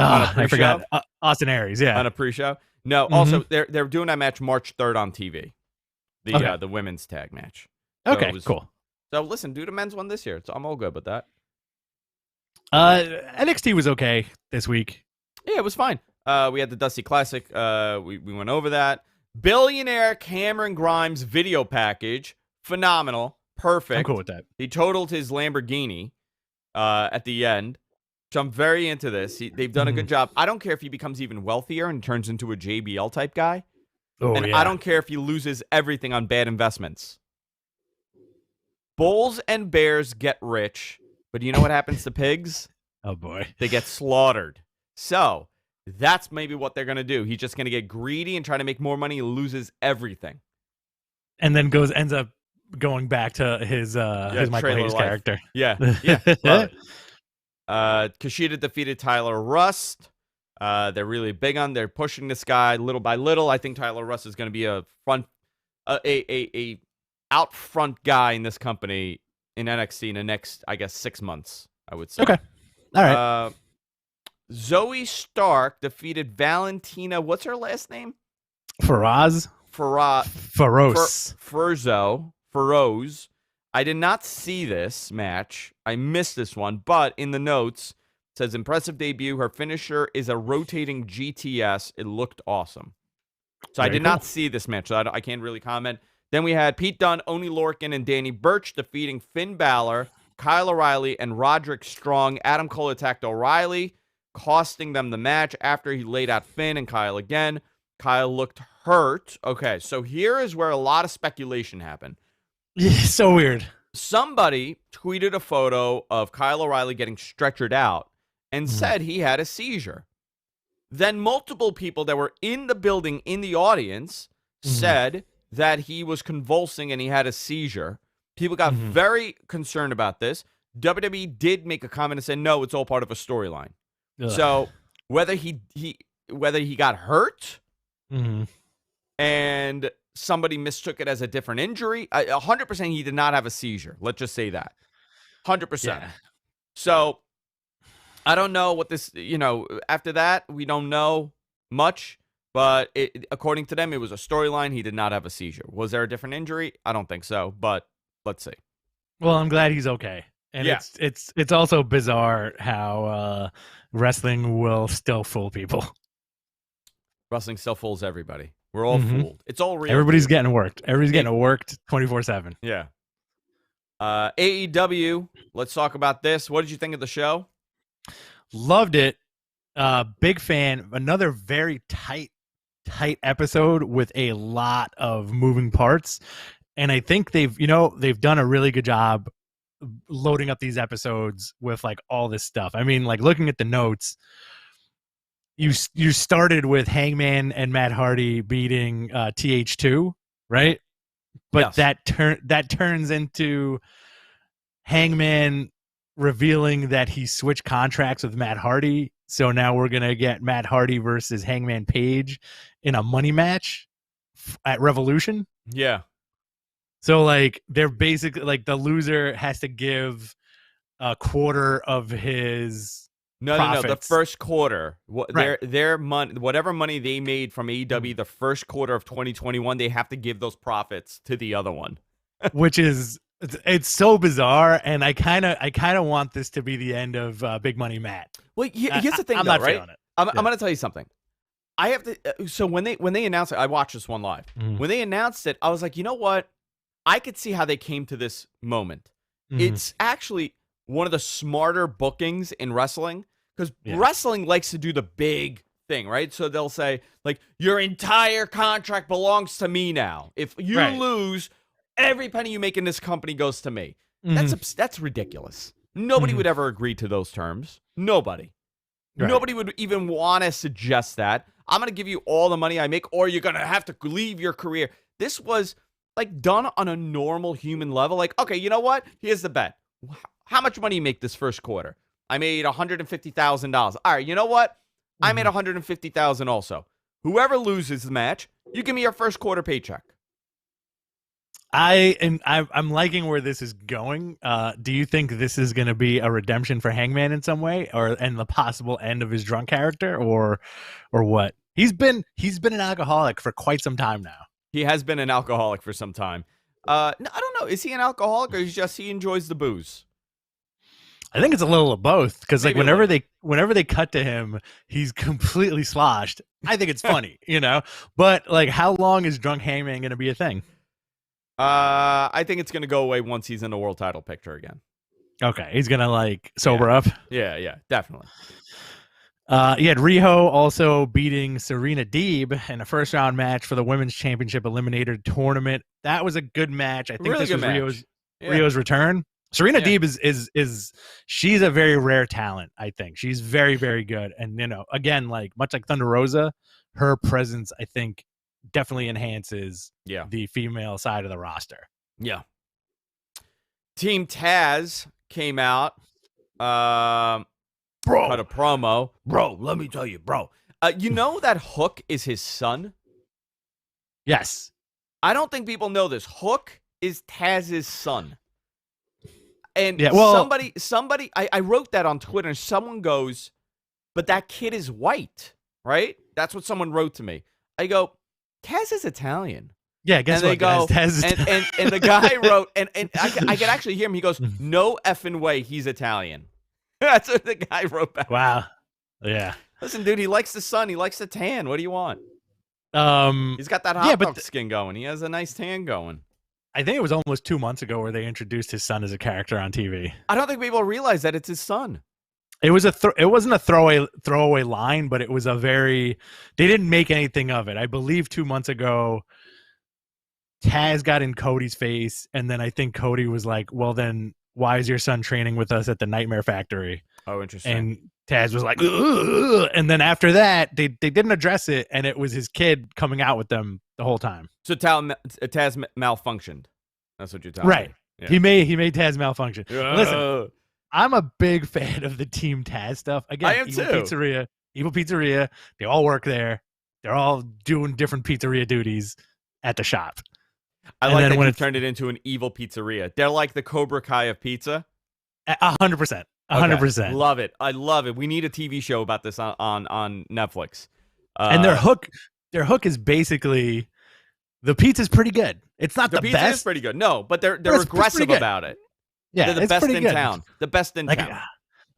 I forgot. Austin Aries, yeah. On a pre-show? No, also they're doing that match March 3rd on TV. the women's tag match. So Okay, cool. So listen, do the men's one this year. So I'm all good with that. NXT was okay this week. Yeah, it was fine. We had the Dusty Classic. We went over that. Billionaire Cameron Grimes video package. Phenomenal. Perfect. I'm cool with that. He totaled his Lamborghini at the end. So I'm very into this. They've done a good job. I don't care if he becomes even wealthier and turns into a JBL type guy. And I don't care if he loses everything on bad investments. Bulls and bears get rich, but you know what happens to pigs? Oh, boy. They get slaughtered. So that's maybe what they're going to do. He's just going to get greedy and try to make more money. He loses everything. And then ends up going back to his Michael Hayes character. Yeah. Love it. Kushida defeated Tyler Rust. They're really big on. They're pushing this guy little by little. I think Tyler Rust is going to be a out front guy in this company in NXT in the next, I guess, 6 months. I would say. Okay. All right. Zoe Stark defeated Valentina. What's her last name? Feroz. Feroz. I did not see this match. I missed this one, but in the notes it says impressive debut. Her finisher is a rotating GTS. It looked awesome. So I did not see this match, so I can't really comment. Then we had Pete Dunne, Oney Lorcan, and Danny Burch defeating Finn Balor, Kyle O'Reilly, and Roderick Strong. Adam Cole attacked O'Reilly, costing them the match after he laid out Finn and Kyle again. Kyle looked hurt. Okay, so here is where a lot of speculation happened. Yeah, so weird. Somebody tweeted a photo of Kyle O'Reilly getting stretchered out and said he had a seizure. Then multiple people that were in the building, in the audience, said that he was convulsing and he had a seizure. People got very concerned about this. WWE did make a comment and said, no, it's all part of a storyline. So whether he got hurt and somebody mistook it as a different injury, 100% he did not have a seizure. Let's just say that. 100%. Yeah. So I don't know what this, after that, we don't know much. But according to them, it was a storyline. He did not have a seizure. Was there a different injury? I don't think so, but let's see. Well, I'm glad he's okay. And it's also bizarre how wrestling will still fool people. Wrestling still fools everybody. We're all fooled. It's all real. Everybody's getting worked. Everybody's getting worked 24/7. Yeah. AEW, let's talk about this. What did you think of the show? Loved it. Big fan. Another very tight episode with a lot of moving parts. And I think they've done a really good job loading up these episodes with like all this stuff. I mean, like looking at the notes, you started with Hangman and Matt Hardy beating TH2, right? But that turns into Hangman revealing that he switched contracts with Matt Hardy. So now we're going to get Matt Hardy versus Hangman Page in a money match at Revolution. Yeah. So like they're basically like the loser has to give a quarter of his profits. No, the first quarter. Their money, whatever money they made from AEW the first quarter of 2021, they have to give those profits to the other one. Which is it's so bizarre, and I kind of want this to be the end of Big Money Matt. Well, here's the thing, I'm though, not right? feeling it. I'm going to tell you something. I have to. So when they announced it, I watched this one live. When they announced it, I was like, you know what? I could see how they came to this moment. It's actually one of the smarter bookings in wrestling because wrestling likes to do the big thing, right? So they'll say like, your entire contract belongs to me now. If you lose, every penny you make in this company goes to me. That's ridiculous. Nobody would ever agree to those terms. Nobody. Right. Nobody would even want to suggest that. I'm going to give you all the money I make, or you're going to have to leave your career. This was like done on a normal human level. Like, okay, you know what? Here's the bet. How much money you make this first quarter? I made $150,000. All right, you know what? I made $150,000 also. Whoever loses the match, you give me your first quarter paycheck. I'm liking where this is going. Do you think this is going to be a redemption for Hangman in some way, and the possible end of his drunk character, or what? He's been an alcoholic for quite some time now. He has been an alcoholic for some time. No, I don't know. Is he an alcoholic, or is he enjoys the booze? I think it's a little of both, because like Maybe whenever they cut to him, he's completely sloshed. I think it's funny, But like, how long is drunk hangman going to be a thing? I think it's going to go away once he's in the world title picture again. Okay, he's going to like sober up. Yeah, definitely. You had Riho also beating Serena Deeb in a first round match for the Women's Championship Eliminator Tournament. That was a good match. I think really this was match. Rio's return. Serena Deeb is she's a very rare talent. I think she's very, very good. And again, like much like Thunder Rosa, her presence I think definitely enhances the female side of the roster. Yeah. Team Taz came out. Cut a promo. Bro, let me tell you, bro. You know that Hook is his son? Yes. I don't think people know this. Hook is Taz's son. And somebody, I wrote that on Twitter, and someone goes, but that kid is white, right? That's what someone wrote to me. I go, Taz is Italian. Yeah, guess what, guys? Taz and the guy wrote, and I can actually hear him. He goes, no effing way he's Italian. That's what the guy wrote back. Wow. Yeah. Listen, dude, he likes the sun. He likes the tan. What do you want? He's got that hot dog skin going. He has a nice tan going. I think it was almost 2 months ago where they introduced his son as a character on TV. I don't think people realize that it's his son. It was it wasn't a throwaway line, but it was they didn't make anything of it. I believe 2 months ago, Taz got in Cody's face, and then I think Cody was like, well, then why is your son training with us at the Nightmare Factory? Oh, interesting. And Taz was like, ugh. And then after that, they didn't address it, and it was his kid coming out with them the whole time. So Taz malfunctioned. That's what you're telling me. Yeah. He made Taz malfunction. Listen, I'm a big fan of the Team Taz stuff. Again, I am too. Evil Pizzeria. They all work there. They're all doing different pizzeria duties at the shop. I like that you turned it into an evil pizzeria. They're like the Cobra Kai of pizza. 100%. 100%. Love it. I love it. We need a TV show about this on Netflix. And their hook is basically the pizza's pretty good. It's not the pizza best. Is pretty good. No, but they're aggressive about it. Yeah, they're the best in town. The best in town.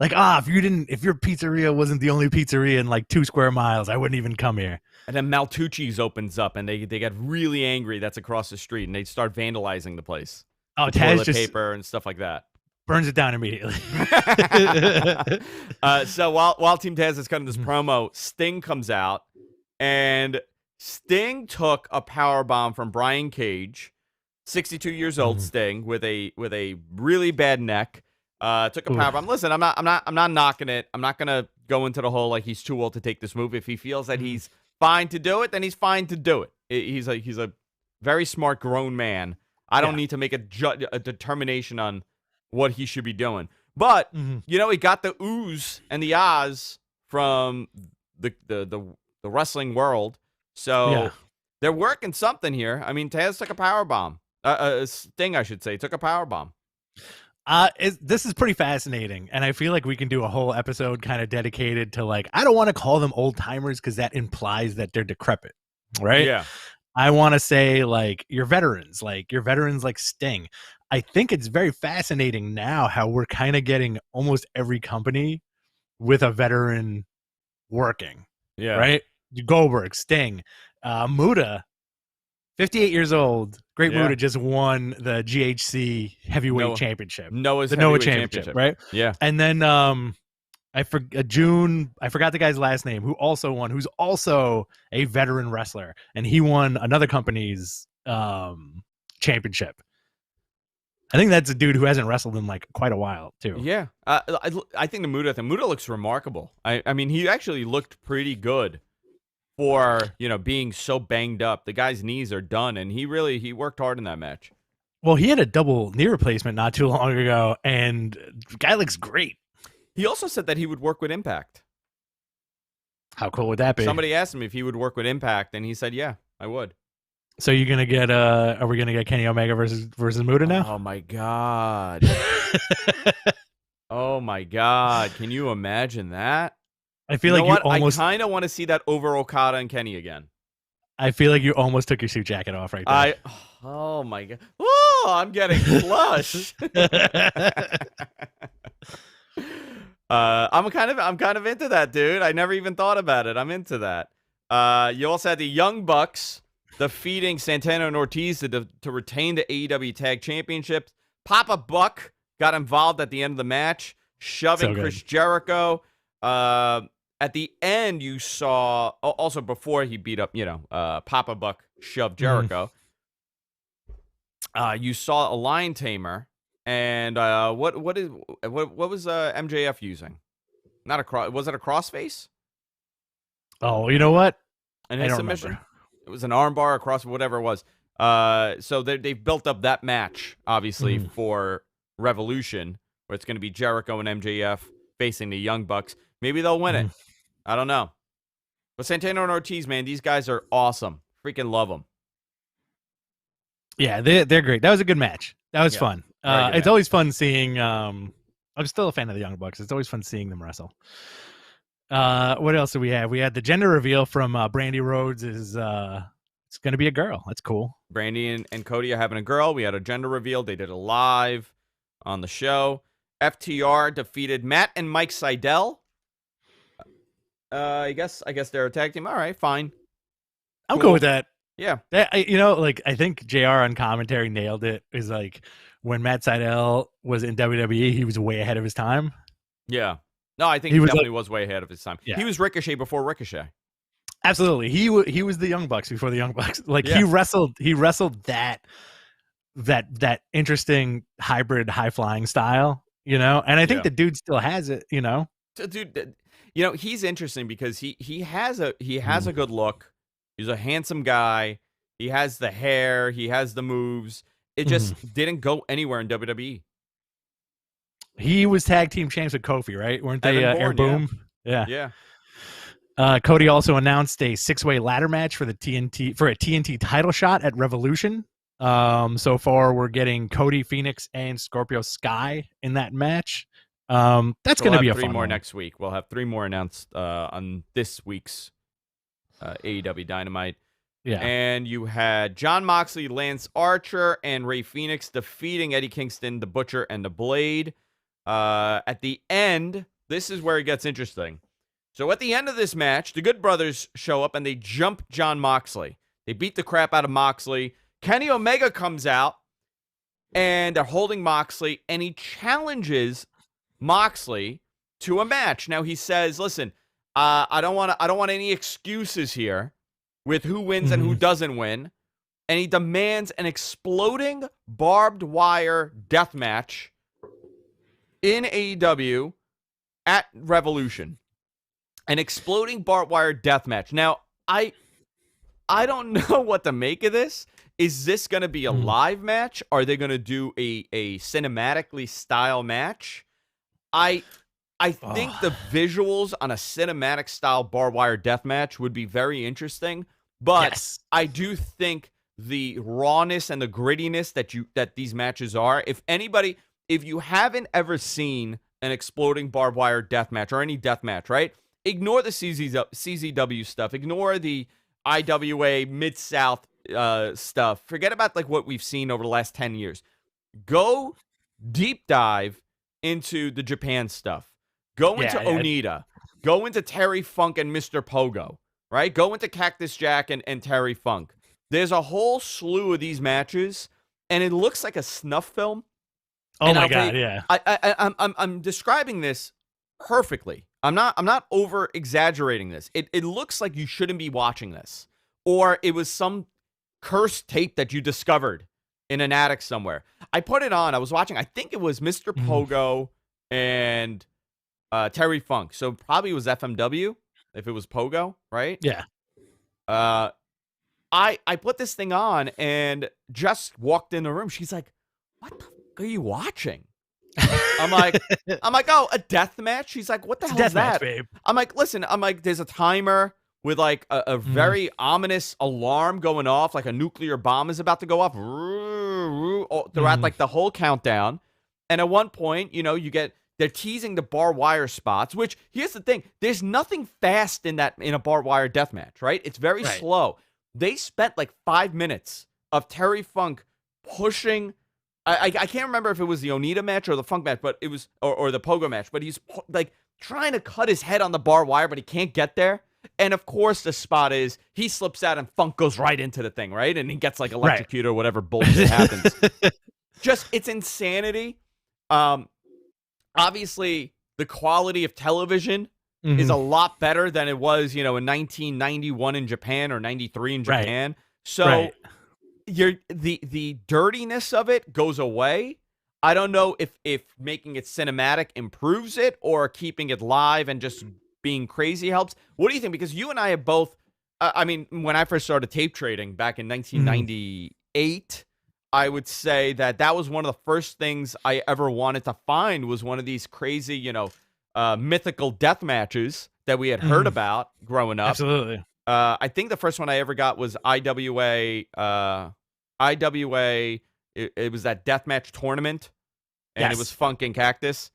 Like, if your pizzeria wasn't the only pizzeria in like 2 square miles, I wouldn't even come here. And then Maltucci's opens up, and they get really angry. That's across the street, and they start vandalizing the place. Oh, Taz toilet paper and stuff like that. Burns it down immediately. So while Team Taz is cutting this promo, Sting comes out, and Sting took a power bomb from Brian Cage, 62 years old. Sting with a really bad neck. Took a power bomb. Listen, I'm not knocking it. I'm not gonna go into the whole like he's too old to take this move. If he feels that he's fine to do it, then he's fine to do it. He's a very smart grown man. I don't need to make a determination on what he should be doing. But he got the oohs and the ahs from the wrestling world. So they're working something here. I mean, Taz took a power bomb. Sting, I should say, took a power bomb. This is pretty fascinating, and I feel like we can do a whole episode kind of dedicated to like, I don't want to call them old timers because that implies that they're decrepit, right? Yeah. I want to say like your veterans like Sting. I think it's very fascinating now how we're kind of getting almost every company with a veteran working. Yeah. Right? Goldberg, Sting, Muta, 58 years old. Great Muta just won the GHC heavyweight championship. Noah's championship, right? Yeah. And then I forgot the guy's last name, who also won, who's also a veteran wrestler, and he won another company's championship. I think that's a dude who hasn't wrestled in like quite a while too. Yeah. I think the Muta looks remarkable. I mean, he actually looked pretty good for, being so banged up. The guy's knees are done, and he worked hard in that match. Well, he had a double knee replacement not too long ago, and the guy looks great. He also said that he would work with Impact. How cool would that be? Somebody asked him if he would work with Impact, and he said, yeah, I would. So you're gonna get are we gonna get Kenny Omega versus Muta now? Oh my god. Oh my god. Can you imagine that? I feel like you almost I kind of want to see that over Okada and Kenny again. I feel like you almost took your suit jacket off right there. Oh my god. Oh, I'm getting flushed. I'm kind of into that, dude. I never even thought about it. I'm into that. You also had the Young Bucks defeating Santana and Ortiz to retain the AEW Tag Championships. Papa Buck got involved at the end of the match, shoving Chris Jericho. At the end, you saw also before he beat up, Papa Buck shoved Jericho. You saw a lion tamer, and what was MJF using? Not a cross. Was it a crossface? Oh, you know what? And his submission. Remember. It was an armbar, across, whatever it was. So they've built up that match, obviously, for Revolution, where it's going to be Jericho and MJF facing the Young Bucks. Maybe they'll win it. I don't know. But Santana and Ortiz, man, these guys are awesome. Freaking love them. Yeah, they're great. That was a good match. That was fun. It's always fun seeing. I'm still a fan of the Young Bucks. It's always fun seeing them wrestle. What else do we have? We had the gender reveal from Brandy Rhodes. It's going to be a girl. That's cool. Brandy and Cody are having a girl. We had a gender reveal. They did it live on the show. FTR defeated Matt and Mike Seidel. I guess they're a tag team. All right, fine. I'm cool with that. Yeah. I think JR on commentary nailed it. Is like when Matt Seidel was in WWE, he was way ahead of his time. Yeah. No, I think he definitely was way ahead of his time. Yeah. He was Ricochet before Ricochet. Absolutely. He was the Young Bucks before the Young Bucks. Like he wrestled that interesting hybrid high flying style, and I think the dude still has it, So, dude, he's interesting because he has a good look. He's a handsome guy. He has the hair, he has the moves. It just didn't go anywhere in WWE. He was tag team champs with Kofi, right? Weren't they Air Boom? Yeah. Cody also announced a 6-way ladder match for a TNT title shot at Revolution. So far, we're getting Cody, Phoenix, and Scorpio Sky in that match. That's going to be a fun 3 more one. Next week. We'll have 3 more announced on this week's AEW Dynamite. Yeah. And you had Jon Moxley, Lance Archer, and Rey Fenix defeating Eddie Kingston, the Butcher, and the Blade. At the end, this is where it gets interesting. So at the end of this match, the Good Brothers show up and they jump Jon Moxley. They beat the crap out of Moxley. Kenny Omega comes out and they're holding Moxley and he challenges Moxley to a match. Now he says, "Listen, I don't want any excuses here with who wins and who doesn't win." And he demands an exploding barbed wire death match in AEW at Revolution. An exploding barbed wire death match. Now, I don't know what to make of this. Is this going to be a live match? Are they going to do a cinematically style match? I think the visuals on a cinematic style barbed wire death match would be very interesting, but I do think the rawness and the grittiness that these matches are, if you haven't ever seen an exploding barbed wire death match or any death match, right? Ignore the CZW stuff. Ignore the IWA Mid-South stuff. Forget about like what we've seen over the last 10 years. Go deep dive into the Japan stuff. Go into Onita. Go into Terry Funk and Mr. Pogo, right? Go into Cactus Jack and Terry Funk. There's a whole slew of these matches, and it looks like a snuff film. Oh my God, yeah. I'm describing this perfectly. I'm not over exaggerating this. It looks like you shouldn't be watching this, or it was some cursed tape that you discovered in an attic somewhere. I put it on. I was watching. I think it was Mr. Pogo and Terry Funk. So probably it was FMW if it was Pogo, right? Yeah. I put this thing on and just walked in the room. She's like, "What the fuck are you watching?" I'm like, "Oh, a death match?" She's like, "What the hell is that?" Match, babe. I'm like, "Listen," there's a timer with like a very ominous alarm going off, like a nuclear bomb is about to go off throughout like the whole countdown. And at one point, they're teasing the barbed wire spots, which here's the thing. There's nothing fast in a barbed wire death match, right? It's very slow. They spent like 5 minutes of Terry Funk pushing. I can't remember if it was the Onita match or the Funk match, but it was or the Pogo match. But he's like trying to cut his head on the barbed wire, but he can't get there. And of course, the spot is he slips out and Funk goes right into the thing, right? And he gets like electrocuted or whatever bullshit happens. Just it's insanity. Obviously, the quality of television is a lot better than it was, in 1991 in Japan or 93 in Japan. So the dirtiness of it goes away. I don't know if making it cinematic improves it or keeping it live and just being crazy helps. What do you think? Because you and I have both, when I first started tape trading back in 1998, I would say that was one of the first things I ever wanted to find was one of these crazy, mythical death matches that we had heard about growing up. Absolutely. I think the first one I ever got was IWA. It was that death match tournament, and it was Funk and Cactus.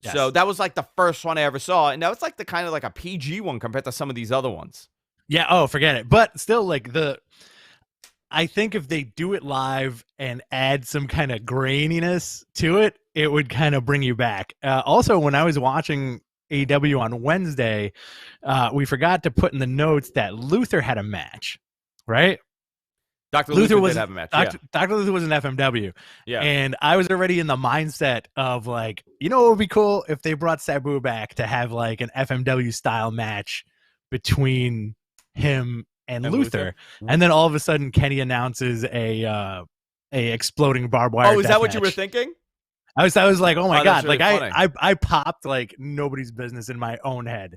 Yes. So that was like the first one I ever saw, and that was like the kind of like a PG one compared to some of these other ones. Yeah. Oh, forget it. But still, like I think if they do it live and add some kind of graininess to it, it would kind of bring you back. Also, when I was watching AEW on Wednesday, we forgot to put in the notes that Luther had a match, right? Dr. Luther did have a match. Dr. Luther was an FMW. Yeah. And I was already in the mindset of like, what would be cool if they brought Sabu back to have like an FMW style match between him and Luther. And then all of a sudden Kenny announces a exploding barbed wire. Oh, is that what match. You were thinking? I was like, oh my God. Really like I popped like nobody's business in my own head.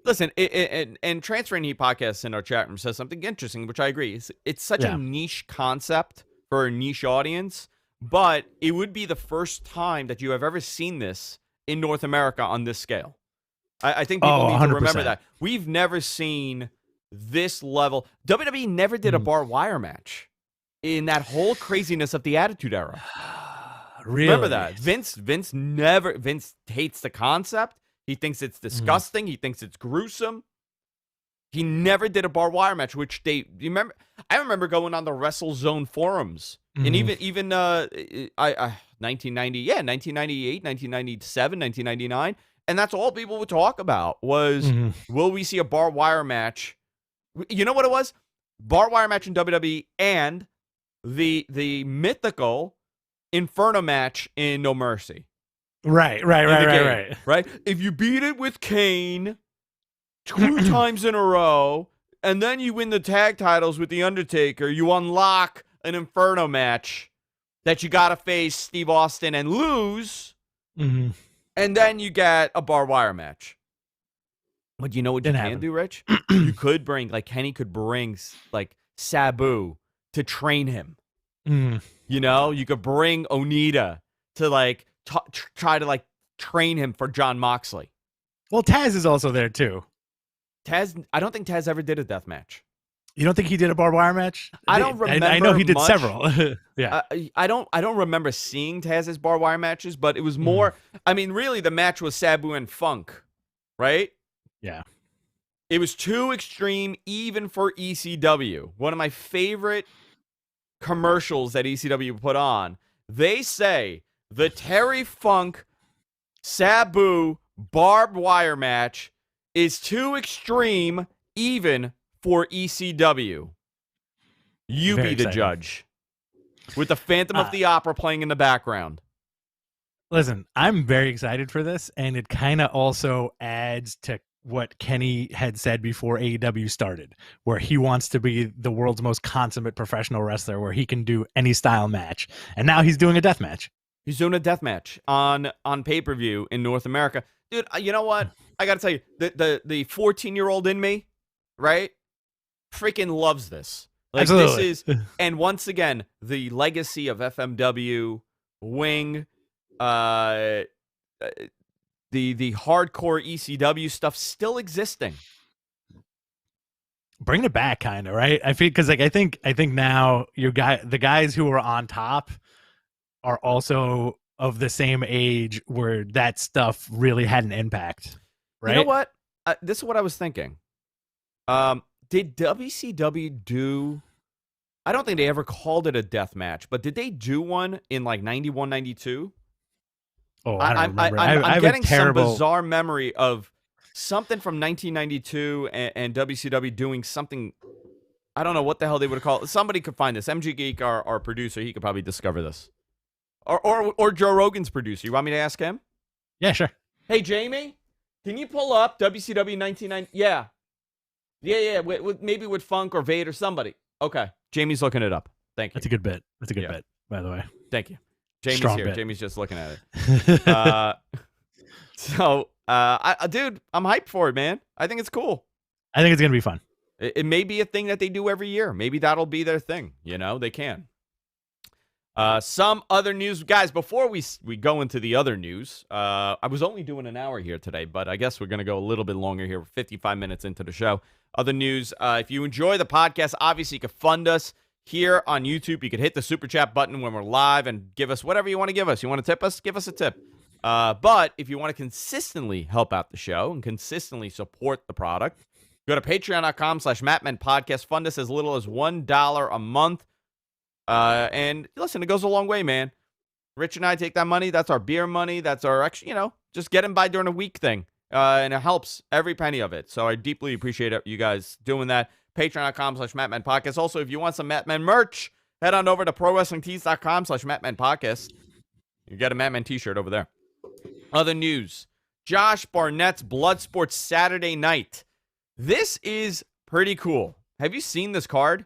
Listen, and Transferring Heat podcast in our chat room says something interesting, which I agree. It's such a niche concept for a niche audience, but it would be the first time that you have ever seen this in North America on this scale. I think people need to remember that. We've never seen this level. WWE never did a barbed wire match in that whole craziness of the Attitude Era. Really? Remember that. Vince hates the concept. He thinks it's disgusting. He thinks it's gruesome. He never did a barbed wire match, which I remember going on the WrestleZone forums, and even 1990, 1998, 1997, 1999, and that's all people would talk about was, will we see a barbed wire match? You know what it was? Barbed wire match in WWE and the mythical Inferno match in No Mercy. Right. If you beat it with Kane 2 times in a row, and then you win the tag titles with The Undertaker, you unlock an Inferno match that you got to face Steve Austin and lose, and then you get a barbed wire match. But you know what you can do, Rich? You could bring, like, Kenny could bring, like, Sabu to train him. You could bring Onita to, like, try to like train him for John Moxley. Well, Taz is also there too. I don't think Taz ever did a death match. You don't think he did a barbed wire match? I don't remember. I know he did much. Several. Yeah. I don't remember seeing Taz's barbed wire matches, but it was more. I mean, really, the match was Sabu and Funk, right? Yeah. It was too extreme, even for ECW. One of my favorite commercials that ECW put on. They say the Terry Funk Sabu barbed wire match is too extreme even for ECW. You Very be the exciting. judge. With the Phantom of the Opera playing in the background. Listen, I'm very excited for this, and it kind of also adds to what Kenny had said before AEW started, where he wants to be the world's most consummate professional wrestler, where he can do any style match. And now he's doing a death match. He's doing a death match on pay-per-view in North America. Dude, you know what? I got to tell you, the 14-year-old in me, right? Freaking loves this. Like, Absolutely. This is, and once again, the legacy of FMW, Wing, the hardcore ECW stuff still existing. Bring it back, kind of, right? I feel because like I think now the guys who are on top are also of the same age where that stuff really had an impact, right? You know what? This is what I was thinking. did WCW do? I don't think they ever called it a death match, but did they do one in like 91, 92? Oh, I don't remember. I'm getting some bizarre memory of something from 1992 and WCW doing something. I don't know what the hell they would call it. Somebody could find this. MG Geek, our producer, he could probably discover this. Or Joe Rogan's producer. You want me to ask him? Yeah, sure. Hey, Jamie, can you pull up WCW 1990? Yeah. Maybe with Funk or Vader or somebody. Okay. Jamie's looking it up. Thank you. That's a good bit. That's a good bit, by the way. Thank you. Jamie's Strong here. bit. Jamie's just looking at it. Dude, I'm hyped for it, man. I think it's cool. I think it's going to be fun. It may be a thing that they do every year. Maybe that'll be their thing. You know, they can. Some other news. Guys, before we go into the other news, I was only doing an hour here today, but I guess we're going to go a little bit longer here. We're 55 minutes into the show. Other news, if you enjoy the podcast, obviously you can fund us here on YouTube. You can hit the Super Chat button when we're live and give us whatever you want to give us. You want to tip us? Give us a tip. But if you want to consistently help out the show and consistently support the product, go to patreon.com/MattMenPodcast. Fund us as little as $1 a month. And listen, it goes a long way, man. Rich and I take that money. That's our beer money. That's our extra, just getting by during a week thing. And it helps every penny of it. So I deeply appreciate you guys doing that. Patreon.com/MattMenPodcast. Also, if you want some Mattmen merch, head on over to ProWrestlingTees.com/MattMenPodcast. You get a Mattmen t-shirt over there. Other news. Josh Barnett's Bloodsport Saturday night. This is pretty cool. Have you seen this card?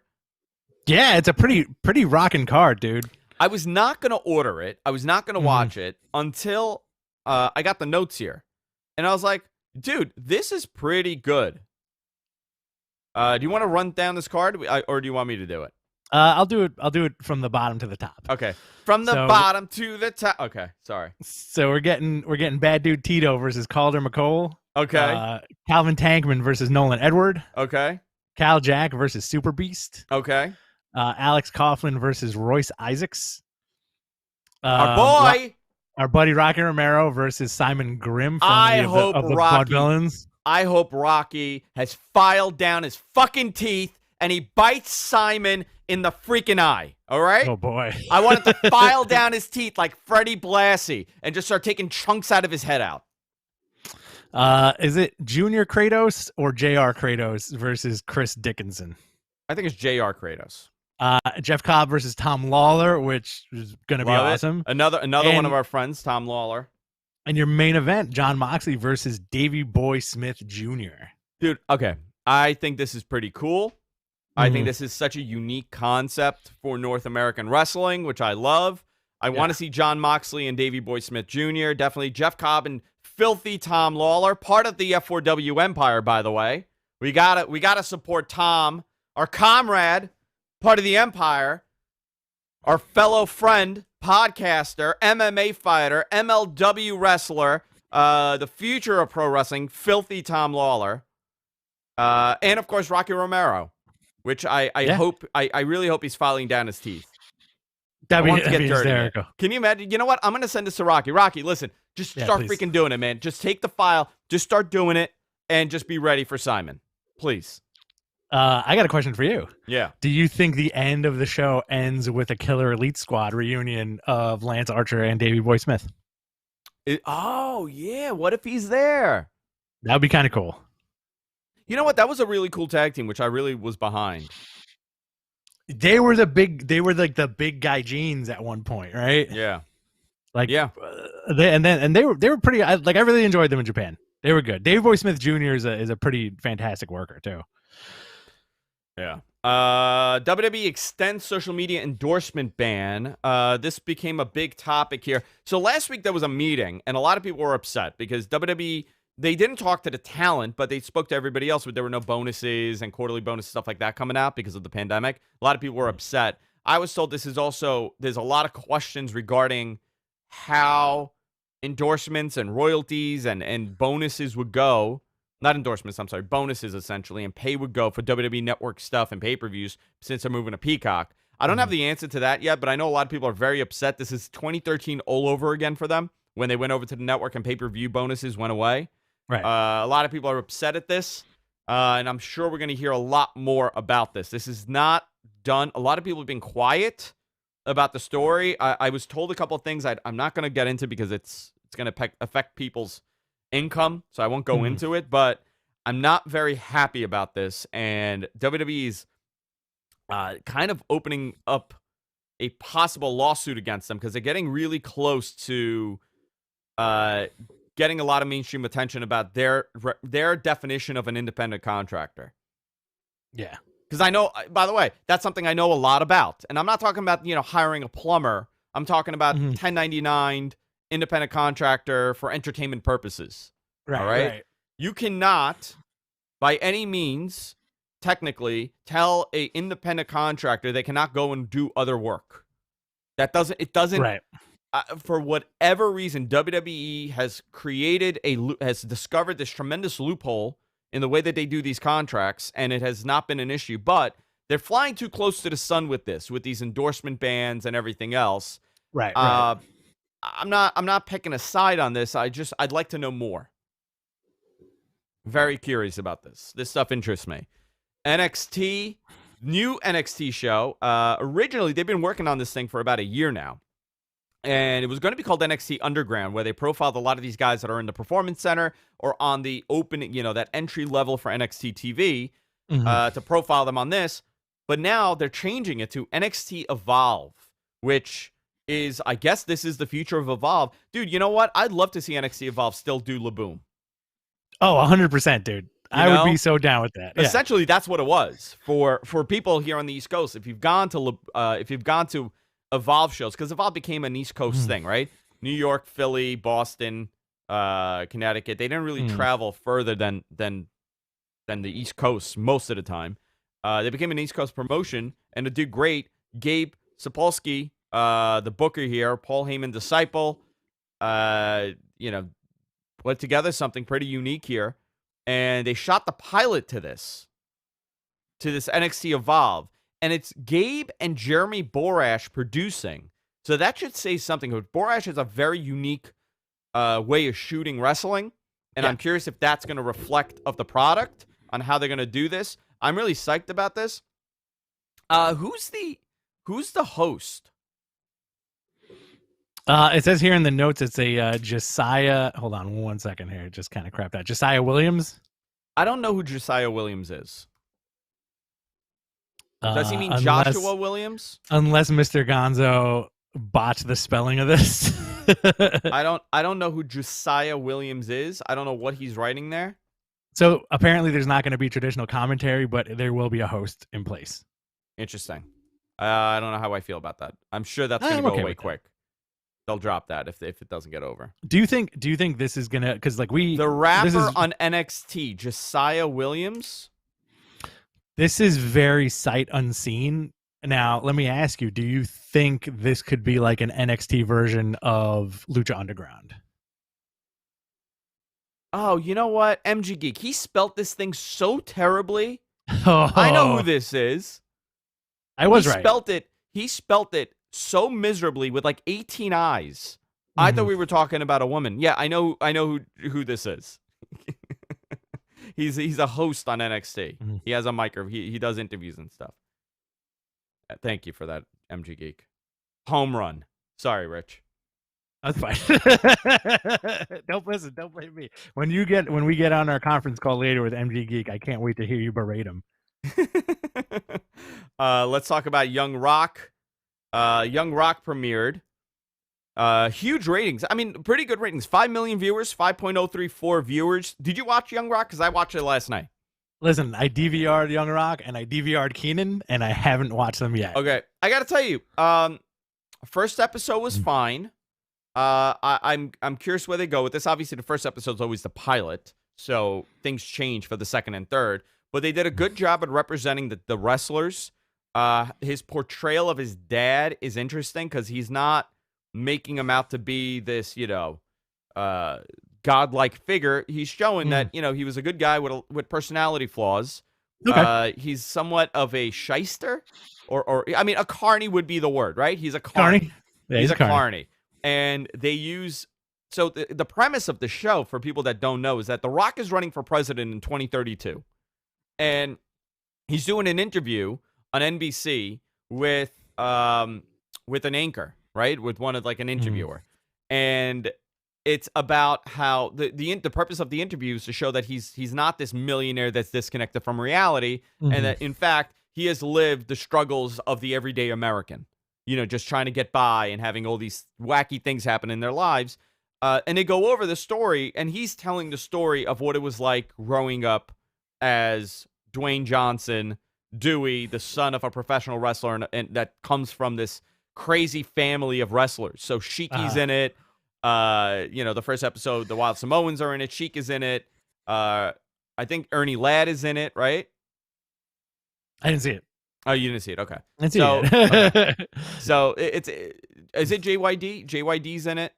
Yeah, it's a pretty rocking card, dude. I was not going to order it. I was not going to watch it until I got the notes here. And I was like, dude, this is pretty good. Do you want to run down this card, or do you want me to do it? I'll do it from the bottom to the top. Okay, from the bottom to the top. Okay, sorry. So we're getting Bad Dude Tito versus Calder McCole. Okay. Calvin Tankman versus Nolan Edward. Okay. Cal Jack versus Super Beast. Okay. Alex Coughlin versus Royce Isaacs. Our boy. Our buddy Rocky Romero versus Simon Grimm from the Blood Villains. I hope Rocky has filed down his fucking teeth and he bites Simon in the freaking eye. All right? Oh, boy. I want him to file down his teeth like Freddie Blassie and just start taking chunks out of his head out. Is it Junior Kratos or JR Kratos versus Chris Dickinson? I think it's JR Kratos. Jeff Cobb versus Tom Lawler, which is going to be awesome. Another one of our friends, Tom Lawler. And your main event, John Moxley versus Davey Boy Smith Jr. Dude, okay. I think this is pretty cool. I think this is such a unique concept for North American wrestling, which I love. I want to see John Moxley and Davey Boy Smith Jr. Definitely Jeff Cobb and filthy Tom Lawler, part of the F4W Empire, by the way. We gotta support Tom, our comrade, part of the Empire, our fellow friend, podcaster, MMA fighter, MLW wrestler, the future of pro wrestling, filthy Tom Lawler, and of course Rocky Romero, which I really hope he's filing down his teeth. That'd be hysterical. Can you imagine? You know what? I'm going to send this to Rocky. Rocky, listen, just start freaking doing it, man. Just take the file, just start doing it, and just be ready for Simon. Please. I got a question for you. Yeah. Do you think the end of the show ends with a Killer Elite Squad reunion of Lance Archer and Davey Boy Smith? Oh, yeah. What if he's there? That would be kind of cool. You know what? That was a really cool tag team, which I really was behind. They were like the big guy jeans at one point, right? Yeah. Like, yeah. They were pretty. I really enjoyed them in Japan. They were good. Davey Boy Smith Jr. is a pretty fantastic worker too. Yeah. WWE extends social media endorsement ban. This became a big topic here. So last week there was a meeting, and a lot of people were upset because WWE, they didn't talk to the talent, but they spoke to everybody else. But there were no bonuses and quarterly bonus stuff like that coming out because of the pandemic. A lot of people were upset. I was told there's a lot of questions regarding how endorsements and royalties and bonuses would go. Not endorsements, I'm sorry, bonuses essentially, and pay would go for WWE Network stuff and pay-per-views since they're moving to Peacock. I don't have the answer to that yet, but I know a lot of people are very upset. This is 2013 all over again for them when they went over to the network and pay-per-view bonuses went away. Right. A lot of people are upset at this. And I'm sure we're going to hear a lot more about this. This is not done. A lot of people have been quiet about the story. I was told a couple of things I'm not going to get into because it's going to affect people's income, so I won't go into it. But I'm not very happy about this, and WWE's kind of opening up a possible lawsuit against them because they're getting really close to getting a lot of mainstream attention about their definition of an independent contractor. Yeah. Because I know, by the way, that's something I know a lot about. And I'm not talking about, hiring a plumber. I'm talking about 1099 independent contractor for entertainment purposes. Right, all right? right. You cannot, by any means, technically, tell a independent contractor they cannot go and do other work. It doesn't, right. For whatever reason, WWE has discovered this tremendous loophole in the way that they do these contracts, and it has not been an issue. But they're flying too close to the sun with these endorsement bans and everything else. Right. I'm not picking a side on this. I'd like to know more. Very curious about this. This stuff interests me. NXT, new NXT show. Originally, they've been working on this thing for about a year now. And it was going to be called NXT Underground, where they profiled a lot of these guys that are in the Performance Center or on the opening, that entry level for NXT TV to profile them on this. But now they're changing it to NXT Evolve, which is, I guess this is the future of Evolve. Dude, you know what? I'd love to see NXT Evolve still do LaBoom. Oh, 100%, dude. I would be so down with that. Essentially, that's what it was for people here on the East Coast. If you've gone to Evolve shows, because Evolve became an East Coast thing, right? New York, Philly, Boston, Connecticut. They didn't really travel further than the East Coast most of the time. They became an East Coast promotion, and it did great. Gabe Sapolsky, the booker here, Paul Heyman disciple, put together something pretty unique here, and they shot the pilot to this NXT Evolve. And it's Gabe and Jeremy Borash producing. So that should say something. Borash has a very unique way of shooting wrestling. And I'm curious if that's going to reflect of the product on how they're going to do this. I'm really psyched about this. Who's the host? It says here in the notes it's a Josiah. Hold on 1 second here. Just kind of crapped out. Josiah Williams? I don't know who Josiah Williams is. Does he mean Joshua Williams? Unless Mr. Gonzo botched the spelling of this. I don't know who Josiah Williams is. I don't know what he's writing there. So apparently there's not going to be traditional commentary, but there will be a host in place. Interesting. I don't know how I feel about that. I'm sure that's going to go away quick. They'll drop that if it doesn't get over. Do you think this is going to, because the rapper on NXT, Josiah Williams? This is very sight unseen. Now, let me ask you, do you think this could be like an NXT version of Lucha Underground? Oh, you know what? MG Geek, he spelt this thing so terribly. I know who this is. I was right. He spelt it so miserably with like 18 eyes. I thought we were talking about a woman. Yeah, I know who this is. He's a host on NXT. He has a mic. He does interviews and stuff. Thank you for that, MG Geek. Home run. Sorry, Rich. That's fine. Don't blame me. When we get on our conference call later with MG Geek, I can't wait to hear you berate him. Let's talk about Young Rock. Young Rock premiered. Huge ratings. I mean, pretty good ratings. 5 million viewers, 5.034 viewers. Did you watch Young Rock? Because I watched it last night. Listen, I DVR'd Young Rock and I DVR'd Keenan, and I haven't watched them yet. Okay, I got to tell you, first episode was fine. I'm curious where they go with this. Obviously, the first episode is always the pilot, so things change for the second and third. But they did a good job at representing the wrestlers. His portrayal of his dad is interesting because he's not making him out to be this, godlike figure. He's showing that, he was a good guy with personality flaws. Okay. He's somewhat of a shyster, or I mean, a carny would be the word, right? He's a carny. Yeah, he's a carny. And they use, so the premise of the show, for people that don't know, is that The Rock is running for president in 2032. and he's doing an interview on NBC with an anchor, right? With one of like an interviewer, and it's about how the purpose of the interview is to show that he's not this millionaire that's disconnected from reality, and that in fact he has lived the struggles of the everyday American, just trying to get by and having all these wacky things happen in their lives. And they go over the story, and he's telling the story of what it was like growing up as Dwayne Johnson, Dewey, the son of a professional wrestler, and that comes from this crazy family of wrestlers. So Sheiky's in it. The first episode, the Wild Samoans are in it. Sheik is in it. I think Ernie Ladd is in it, right? I didn't see it. Oh, you didn't see it? Okay. I didn't see it. Okay. So is it JYD? JYD's in it,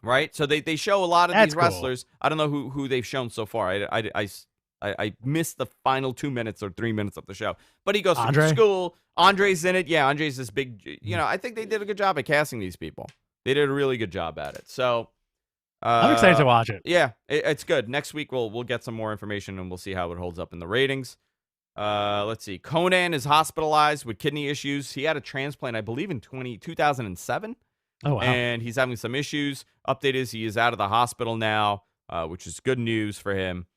right? So they show a lot of these wrestlers. Cool. I don't know who they've shown so far. I missed the final 2 minutes or 3 minutes of the show. But he goes to school. Andre's in it. Yeah, Andre's this big. I think they did a good job at casting these people. They did a really good job at it. So I'm excited to watch it. Yeah, it's good. Next week we'll get some more information and we'll see how it holds up in the ratings. Let's see. Conan is hospitalized with kidney issues. He had a transplant, I believe, in 2007. Oh, wow. And he's having some issues. Update is he is out of the hospital now, which is good news for him.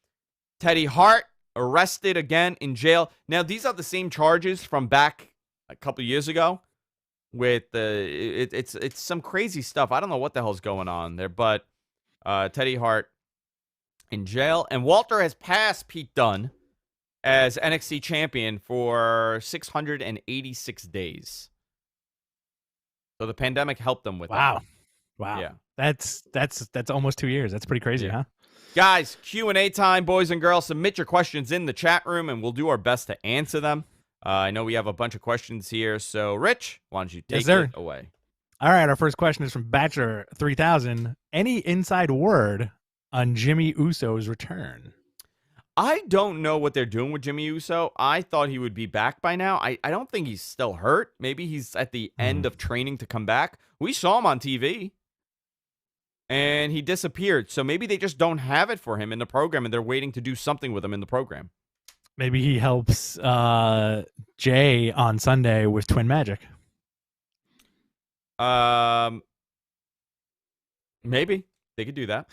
Teddy Hart arrested again in jail. Now, these are the same charges from back a couple years ago. With it's some crazy stuff. I don't know what the hell's going on there, but Teddy Hart in jail, and Walter has passed Pete Dunne as NXT champion for 686 days. So the pandemic helped them with that. Wow. Yeah. That's almost 2 years. That's pretty crazy, huh? Guys, Q&A time, boys and girls. Submit your questions in the chat room, and we'll do our best to answer them. I know we have a bunch of questions here, so Rich, why don't you take it away? All right, our first question is from Bachelor 3000. Any inside word on Jimmy Uso's return? I don't know what they're doing with Jimmy Uso. I thought he would be back by now. I don't think he's still hurt. Maybe he's at the end of training to come back. We saw him on TV, and he disappeared. So maybe they just don't have it for him in the program, and they're waiting to do something with him in the program. Maybe he helps Jay on Sunday with Twin Magic. Maybe they could do that.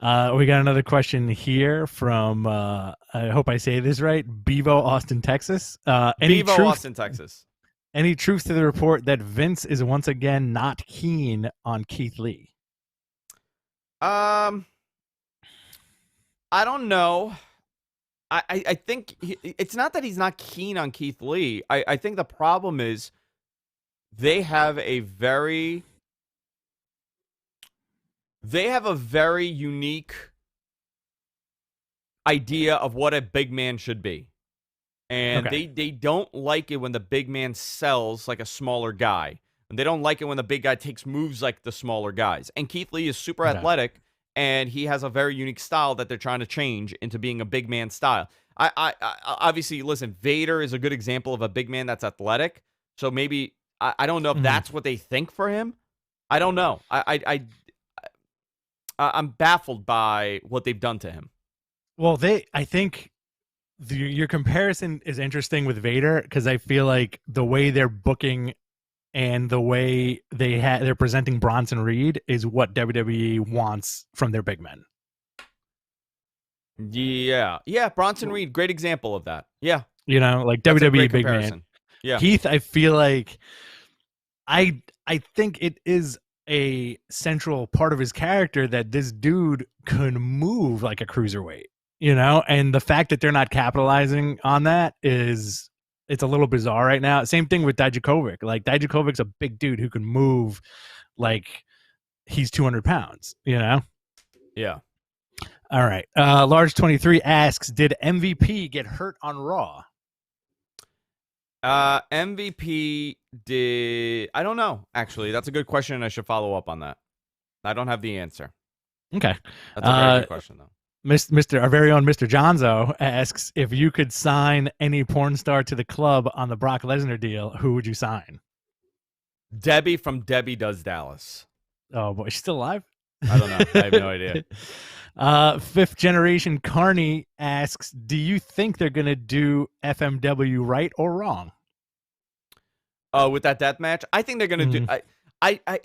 We got another question here from I hope I say this right, Bevo, Austin, Texas. Austin, Texas. Any truth to the report that Vince is once again not keen on Keith Lee? I don't know. I think it's not that he's not keen on Keith Lee. I think the problem is they have a very unique idea of what a big man should be. And they don't like it when the big man sells like a smaller guy. And they don't like it when the big guy takes moves like the smaller guys. And Keith Lee is super athletic. And he has a very unique style that they're trying to change into being a big man style. I obviously, listen, Vader is a good example of a big man that's athletic. So maybe, I don't know if that's what they think for him. I don't know. I'm baffled by what they've done to him. Well, I think your comparison is interesting with Vader because I feel like the way they're booking and the way they're presenting Bronson Reed is what WWE wants from their big men. Yeah, Bronson Reed, great example of that. Yeah, like that's WWE big man. Yeah, Keith, I feel like I think it is a central part of his character that this dude can move like a cruiserweight, and the fact that they're not capitalizing on that it's a little bizarre right now. Same thing with Dijakovic. Like Dijakovic's a big dude who can move like he's 200 pounds, Yeah. All right. Large 23 asks, did MVP get hurt on Raw? MVP did. I don't know, actually. That's a good question, and I should follow up on that. I don't have the answer. Okay. That's a very good question, though. Our very own Mr. Jonzo asks, if you could sign any porn star to the club on the Brock Lesnar deal, who would you sign? Debbie from Debbie Does Dallas. Oh, boy. She's still alive? I don't know. I have no idea. Fifth Generation Carney asks, do you think they're going to do FMW right or wrong? With that death match, I think they're going to do... I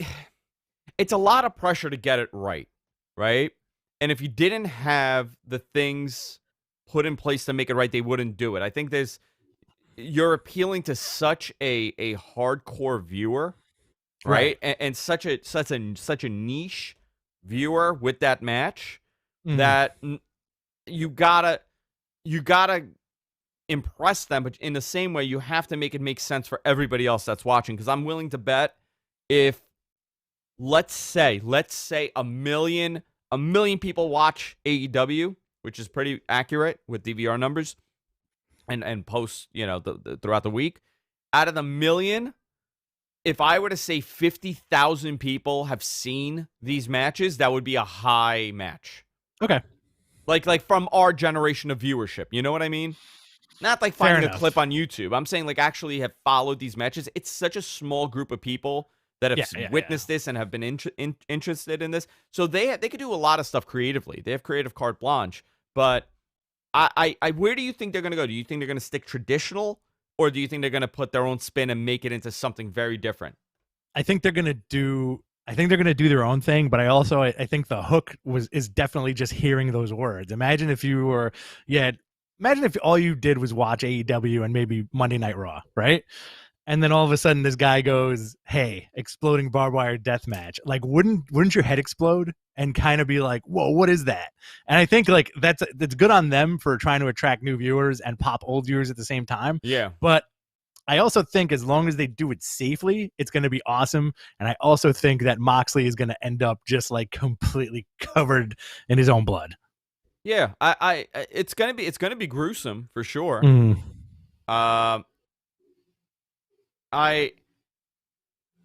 it's a lot of pressure to get it right? And if you didn't have the things put in place to make it right, they wouldn't do it. I think you're appealing to such a hardcore viewer, right? And such a niche viewer with that match that you gotta impress them, but in the same way, you have to make it make sense for everybody else that's watching. Because I'm willing to bet if let's say a million people watch AEW, which is pretty accurate with DVR numbers and posts, throughout the week. Out of the million, if I were to say 50,000 people have seen these matches, that would be a high match. Okay. Like from our generation of viewership. You know what I mean? Not like finding a clip on YouTube. I'm saying like actually have followed these matches. It's such a small group of people that have witnessed this and have been interested in this. So they could do a lot of stuff creatively. They have creative carte blanche. But I where do you think they're going to go? Do you think they're going to stick traditional, or do you think they're going to put their own spin and make it into something very different? I think they're going to do their own thing, but I think the hook is definitely just hearing those words. Imagine if all you did was watch AEW and maybe Monday Night Raw, right? And then all of a sudden this guy goes, hey, exploding barbed wire death match. Like, wouldn't your head explode and kind of be like, whoa, what is that? And I think like that's good on them for trying to attract new viewers and pop old viewers at the same time. Yeah. But I also think as long as they do it safely, it's going to be awesome. And I also think that Moxley is going to end up just like completely covered in his own blood. Yeah, it's gonna be gruesome for sure. I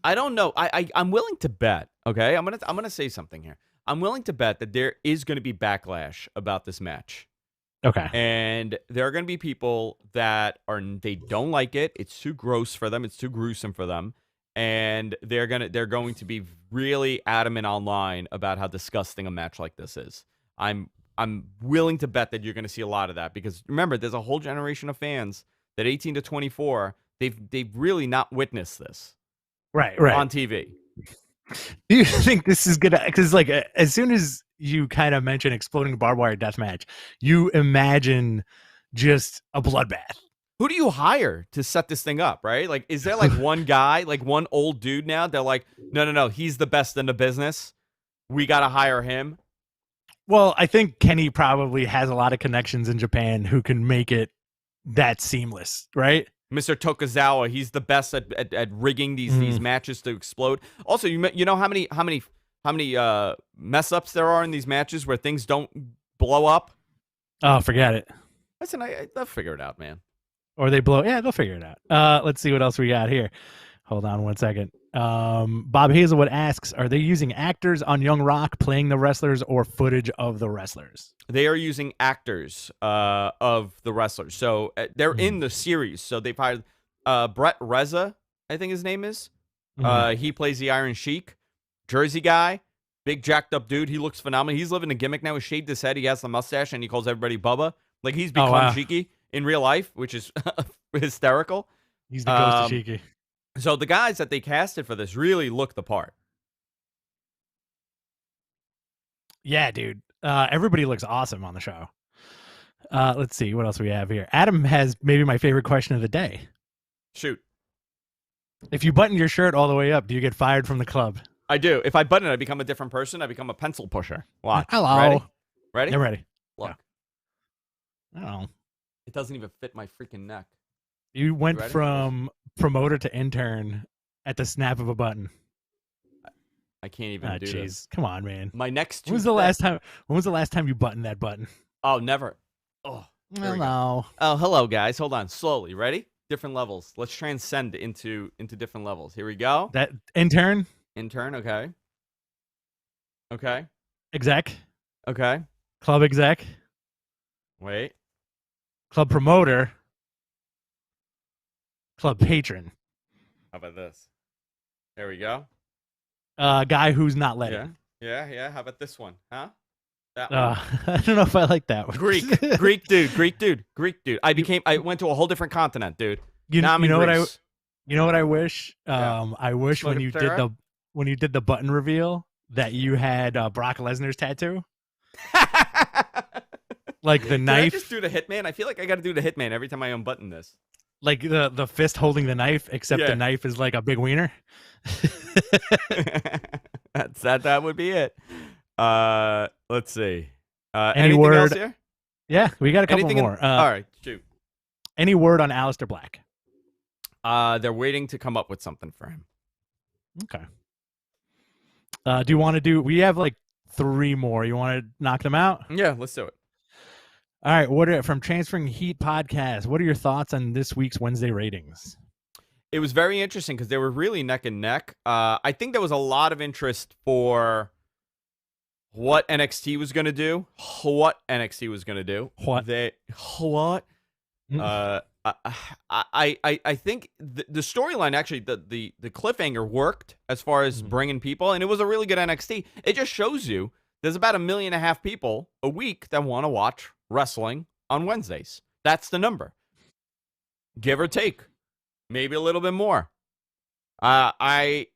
don't know. I'm willing to bet. Okay, I'm gonna say something here. I'm willing to bet that there is going to be backlash about this match. Okay, and there are going to be people that they don't like it. It's too gross for them. It's too gruesome for them, and they're going to be really adamant online about how disgusting a match like this is. I'm willing to bet that you're going to see a lot of that, because remember, there's a whole generation of fans that 18 to 24, they've really not witnessed this. Right. On TV. Do you think this is gonna? Because like as soon as you kind of mention exploding barbed wire death match, you imagine just a bloodbath. Who do you hire to set this thing up? Right? Like, is there like one guy, like one old dude now? They're like, no, he's the best in the business. We got to hire him. Well, I think Kenny probably has a lot of connections in Japan who can make it that seamless, right? Mr. Tokuzawa, he's the best at rigging these matches to explode. Also, you know how many mess ups there are in these matches where things don't blow up? Oh, forget it. Listen, they'll figure it out, man. Or they blow. Yeah, they'll figure it out. Let's see what else we got here. Hold on one second. Bob Hazelwood asks, are they using actors on Young Rock playing the wrestlers or footage of the wrestlers? They are using actors of the wrestlers. So they're in the series. So they've hired Brett Reza, I think his name is. He plays the Iron Sheik. Jersey guy. Big jacked up dude. He looks phenomenal. He's living a gimmick now. He shaved his head. He has the mustache, and he calls everybody Bubba. Like, he's become Sheiky in real life, which is hysterical. He's the ghost of Sheiky. So the guys that they casted for this really look the part. Yeah, dude. Everybody looks awesome on the show. Let's see what else we have here. Adam has maybe my favorite question of the day. Shoot. If you button your shirt all the way up, do you get fired from the club? I do. If I button it, I become a different person. I become a pencil pusher. Watch. Hello. Ready? I'm ready. Look. Yeah. I don't know. It doesn't even fit my freaking neck. You went from promoter to intern at the snap of a button. I can't even do this. Come on, man. My neck's too When was the last time you buttoned that button? Oh, never. Oh, hello. Oh, hello, guys. Hold on. Slowly. Ready? Different levels. Let's transcend into different levels. Here we go. That intern? Intern, okay. Okay. Exec? Okay. Club exec? Wait. Club promoter? Club patron? How about this? There we go. Guy who's not letting. Yeah. How about this one? Huh? That one? I don't know if I like that one. Greek dude. I went to a whole different continent, dude. Now I'm in Greece. You know what I wish? Yeah. I wish when you did the button reveal that you had Brock Lesnar's tattoo. Like the knife. Can I just do the Hitman? I feel like I got to do the Hitman every time I unbutton this. Like the fist holding the knife, except the knife is like a big wiener. That would be it. Let's see. Any word else here? Yeah, we got a couple more. All right, shoot. Any word on Aleister Black? They're waiting to come up with something for him. Okay. Do you want to do? We have like 3 more. You want to knock them out? Yeah, let's do it. All right. From Transferring Heat podcast? What are your thoughts on this week's Wednesday ratings? It was very interesting because they were really neck and neck. I think there was a lot of interest for what NXT was going to do. What? I think the storyline, actually, the cliffhanger worked as far as bringing people, and it was a really good NXT. It just shows you there's about 1.5 million people a week that want to watch wrestling on Wednesdays. That's the number. Give or take. Maybe a little bit more. I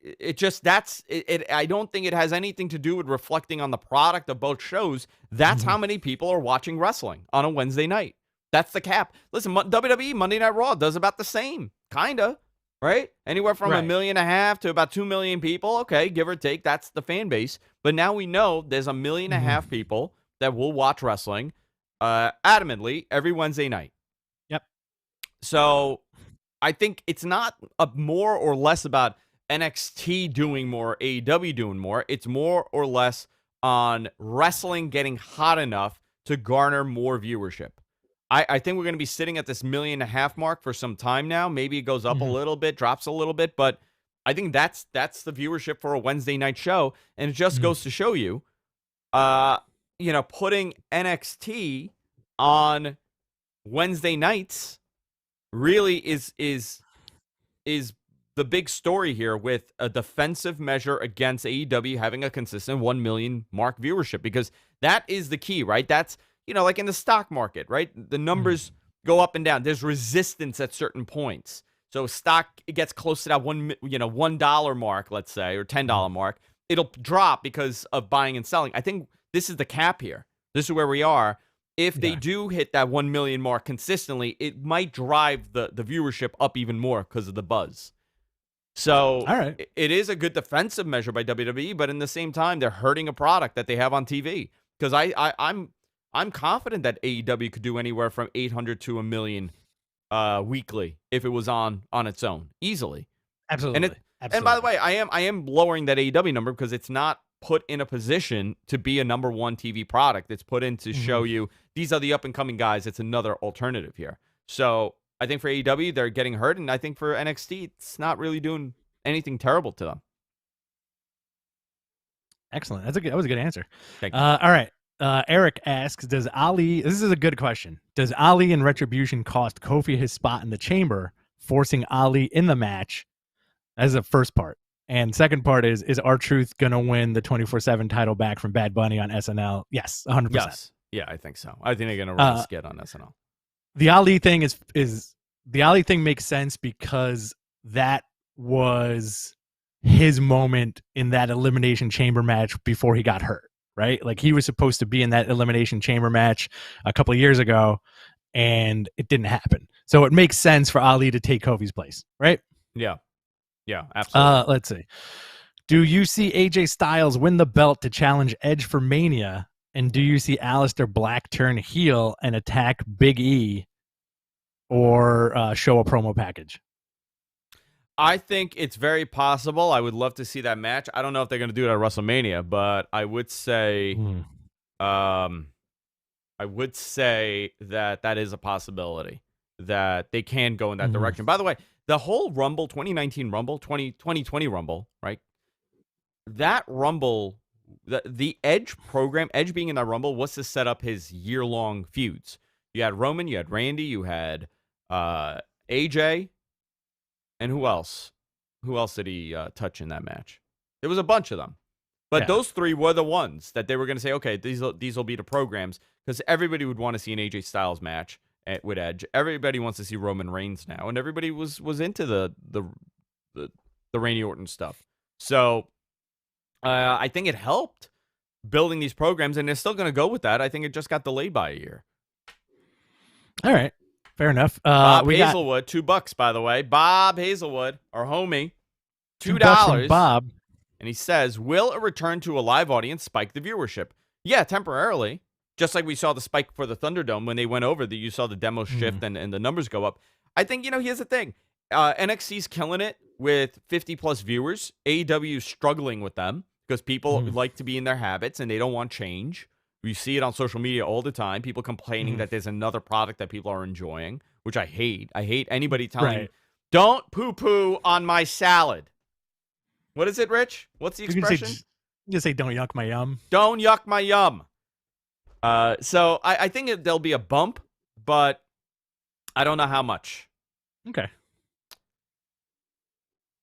don't think it has anything to do with reflecting on the product of both shows. That's how many people are watching wrestling on a Wednesday night. That's the cap. Listen, WWE Monday Night Raw does about the same, kinda, right? Anywhere from 1.5 million to about 2 million people. Okay, give or take. That's the fan base. But now we know there's 1.5 million people that will watch wrestling adamantly every Wednesday night. Yep. So I think it's not more or less about NXT doing more, AEW doing more. It's more or less on wrestling getting hot enough to garner more viewership. I think we're going to be sitting at this 1.5 million mark for some time now. Maybe it goes up a little bit, drops a little bit, but I think that's the viewership for a Wednesday night show, and it just goes to show you, putting NXT on Wednesday nights really is the big story here, with a defensive measure against AEW having a consistent 1 million mark viewership, because that is the key, right? That's, like in the stock market, right? The numbers go up and down. There's resistance at certain points. So stock, it gets close to that $1 mark, let's say, or $10 mark. It'll drop because of buying and selling. I think this is the cap here. This is where we are. If they do hit that 1 million mark consistently, it might drive the viewership up even more because of the buzz. So all right. It is a good defensive measure by WWE, but in the same time, they're hurting a product that they have on TV. Because I'm confident that AEW could do anywhere from 800 to 1 million weekly if it was on its own, easily. Absolutely. And by the way, I am lowering that AEW number because it's not put in a position to be a number 1 TV product. It's put in to show you these are the up and coming guys. It's another alternative here. So I think for AEW, they're getting hurt, and I think for NXT, it's not really doing anything terrible to them. Excellent. That was a good answer. Thank you. All right. Eric asks, this is a good question. Does Ali and Retribution cost Kofi his spot in the chamber, forcing Ali in the match? As the first part. And second part is R-Truth going to win the 24/7 title back from Bad Bunny on SNL? Yes, 100%. Yes. Yeah, I think so. I think they're going to run a skit on SNL. The Ali thing the Ali thing makes sense because that was his moment in that Elimination Chamber match before he got hurt, right? Like, he was supposed to be in that Elimination Chamber match a couple of years ago, and it didn't happen. So it makes sense for Ali to take Kofi's place, right? Yeah. Yeah, absolutely. Let's see. Do you see AJ Styles win the belt to challenge Edge for Mania? And do you see Aleister Black turn heel and attack Big E, or show a promo package? I think it's very possible. I would love to see that match. I don't know if they're going to do it at WrestleMania, but I would say, that is a possibility, that they can go in that direction. By the way, the whole Rumble, 2019 Rumble, 2020 Rumble, right? That Rumble, the Edge program, Edge being in that Rumble, was to set up his year-long feuds. You had Roman, you had Randy, you had AJ, and who else? Who else did he touch in that match? There was a bunch of them. But those three were the ones that they were going to say, okay, these will be the programs, because everybody would want to see an AJ Styles match with Edge. Everybody wants to see Roman Reigns now, and everybody was into the Randy Orton stuff. So I think it helped building these programs, and they're still going to go with that. I think it just got delayed by a year. All right. Fair enough. Bob Hazelwood, $2, by the way. Bob Hazelwood, our homie, $2. Bob. And he says, will a return to a live audience spike the viewership? Yeah, temporarily. Just like we saw the spike for the Thunderdome when they went over, you saw the demo shift and the numbers go up. I think, here's the thing. NXT's killing it with 50-plus viewers. AEW is struggling with them because people like to be in their habits and they don't want change. We see it on social media all the time. People complaining that there's another product that people are enjoying, which I hate. I hate anybody telling me, don't poo-poo on my salad. What is it, Rich? What's the expression? You say, don't yuck my yum. Don't yuck my yum. So I think there'll be a bump, but I don't know how much. Okay.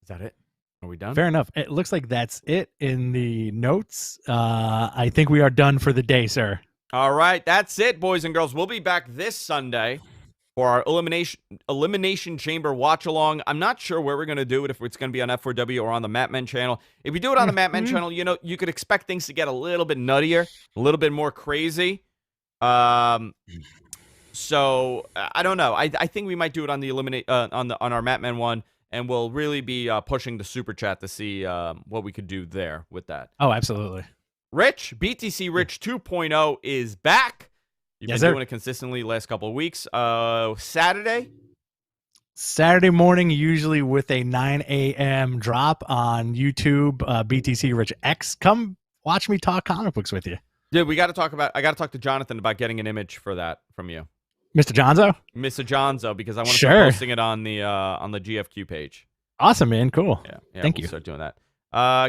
Is that it? Are we done? Fair enough. It looks like that's it in the notes. I think we are done for the day, sir. All right. That's it, boys and girls. We'll be back this Sunday for our Elimination Chamber watch-along. I'm not sure where we're going to do it, if it's going to be on F4W or on the Matmen channel. If we do it on the Matmen channel, you could expect things to get a little bit nuttier, a little bit more crazy. So, I don't know. I think we might do it on the on our Matmen one, and we'll really be pushing the Super Chat to see what we could do there with that. Oh, absolutely. Rich, BTC Rich 2.0 is back. You've been doing it consistently last couple of weeks. Saturday morning, usually with a 9 a.m. drop on YouTube, BTC Rich X. Come watch me talk comic books with you. Dude, I got to talk to Jonathan about getting an image for that from you. Mr. Jonzo? Mr. Jonzo, because I want to start posting it on the GFQ page. Awesome, man. Cool. Yeah, Thank you. you. Start doing that.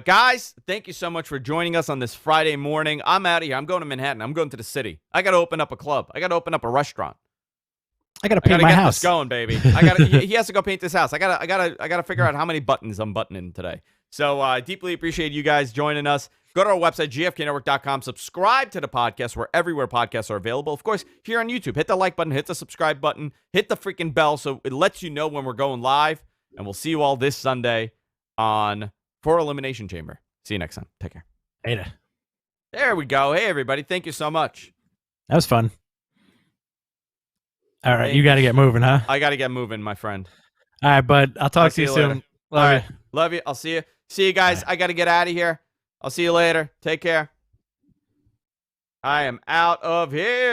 Guys, thank you so much for joining us on this Friday morning. I'm out of here. I'm going to Manhattan. I'm going to the city. I got to open up a club. I got to open up a restaurant. I got to paint my get house. This going, baby. He has to go paint this house. I got to figure out how many buttons I'm buttoning today. So I deeply appreciate you guys joining us. Go to our website, gfknetwork.com. Subscribe to the podcast. We're everywhere podcasts are available. Of course, here on YouTube, hit the like button, hit the subscribe button, hit the freaking bell so it lets you know when we're going live. And we'll see you all this Sunday for Elimination Chamber. See you next time. Take care. Later. There we go. Hey, everybody. Thank you so much. That was fun. All right. You got to get moving, huh? I got to get moving, my friend. All right, bud. I'll talk to you soon. Love you. Love you. I'll see you. See you guys. I got to get out of here. I'll see you later. Take care. I am out of here.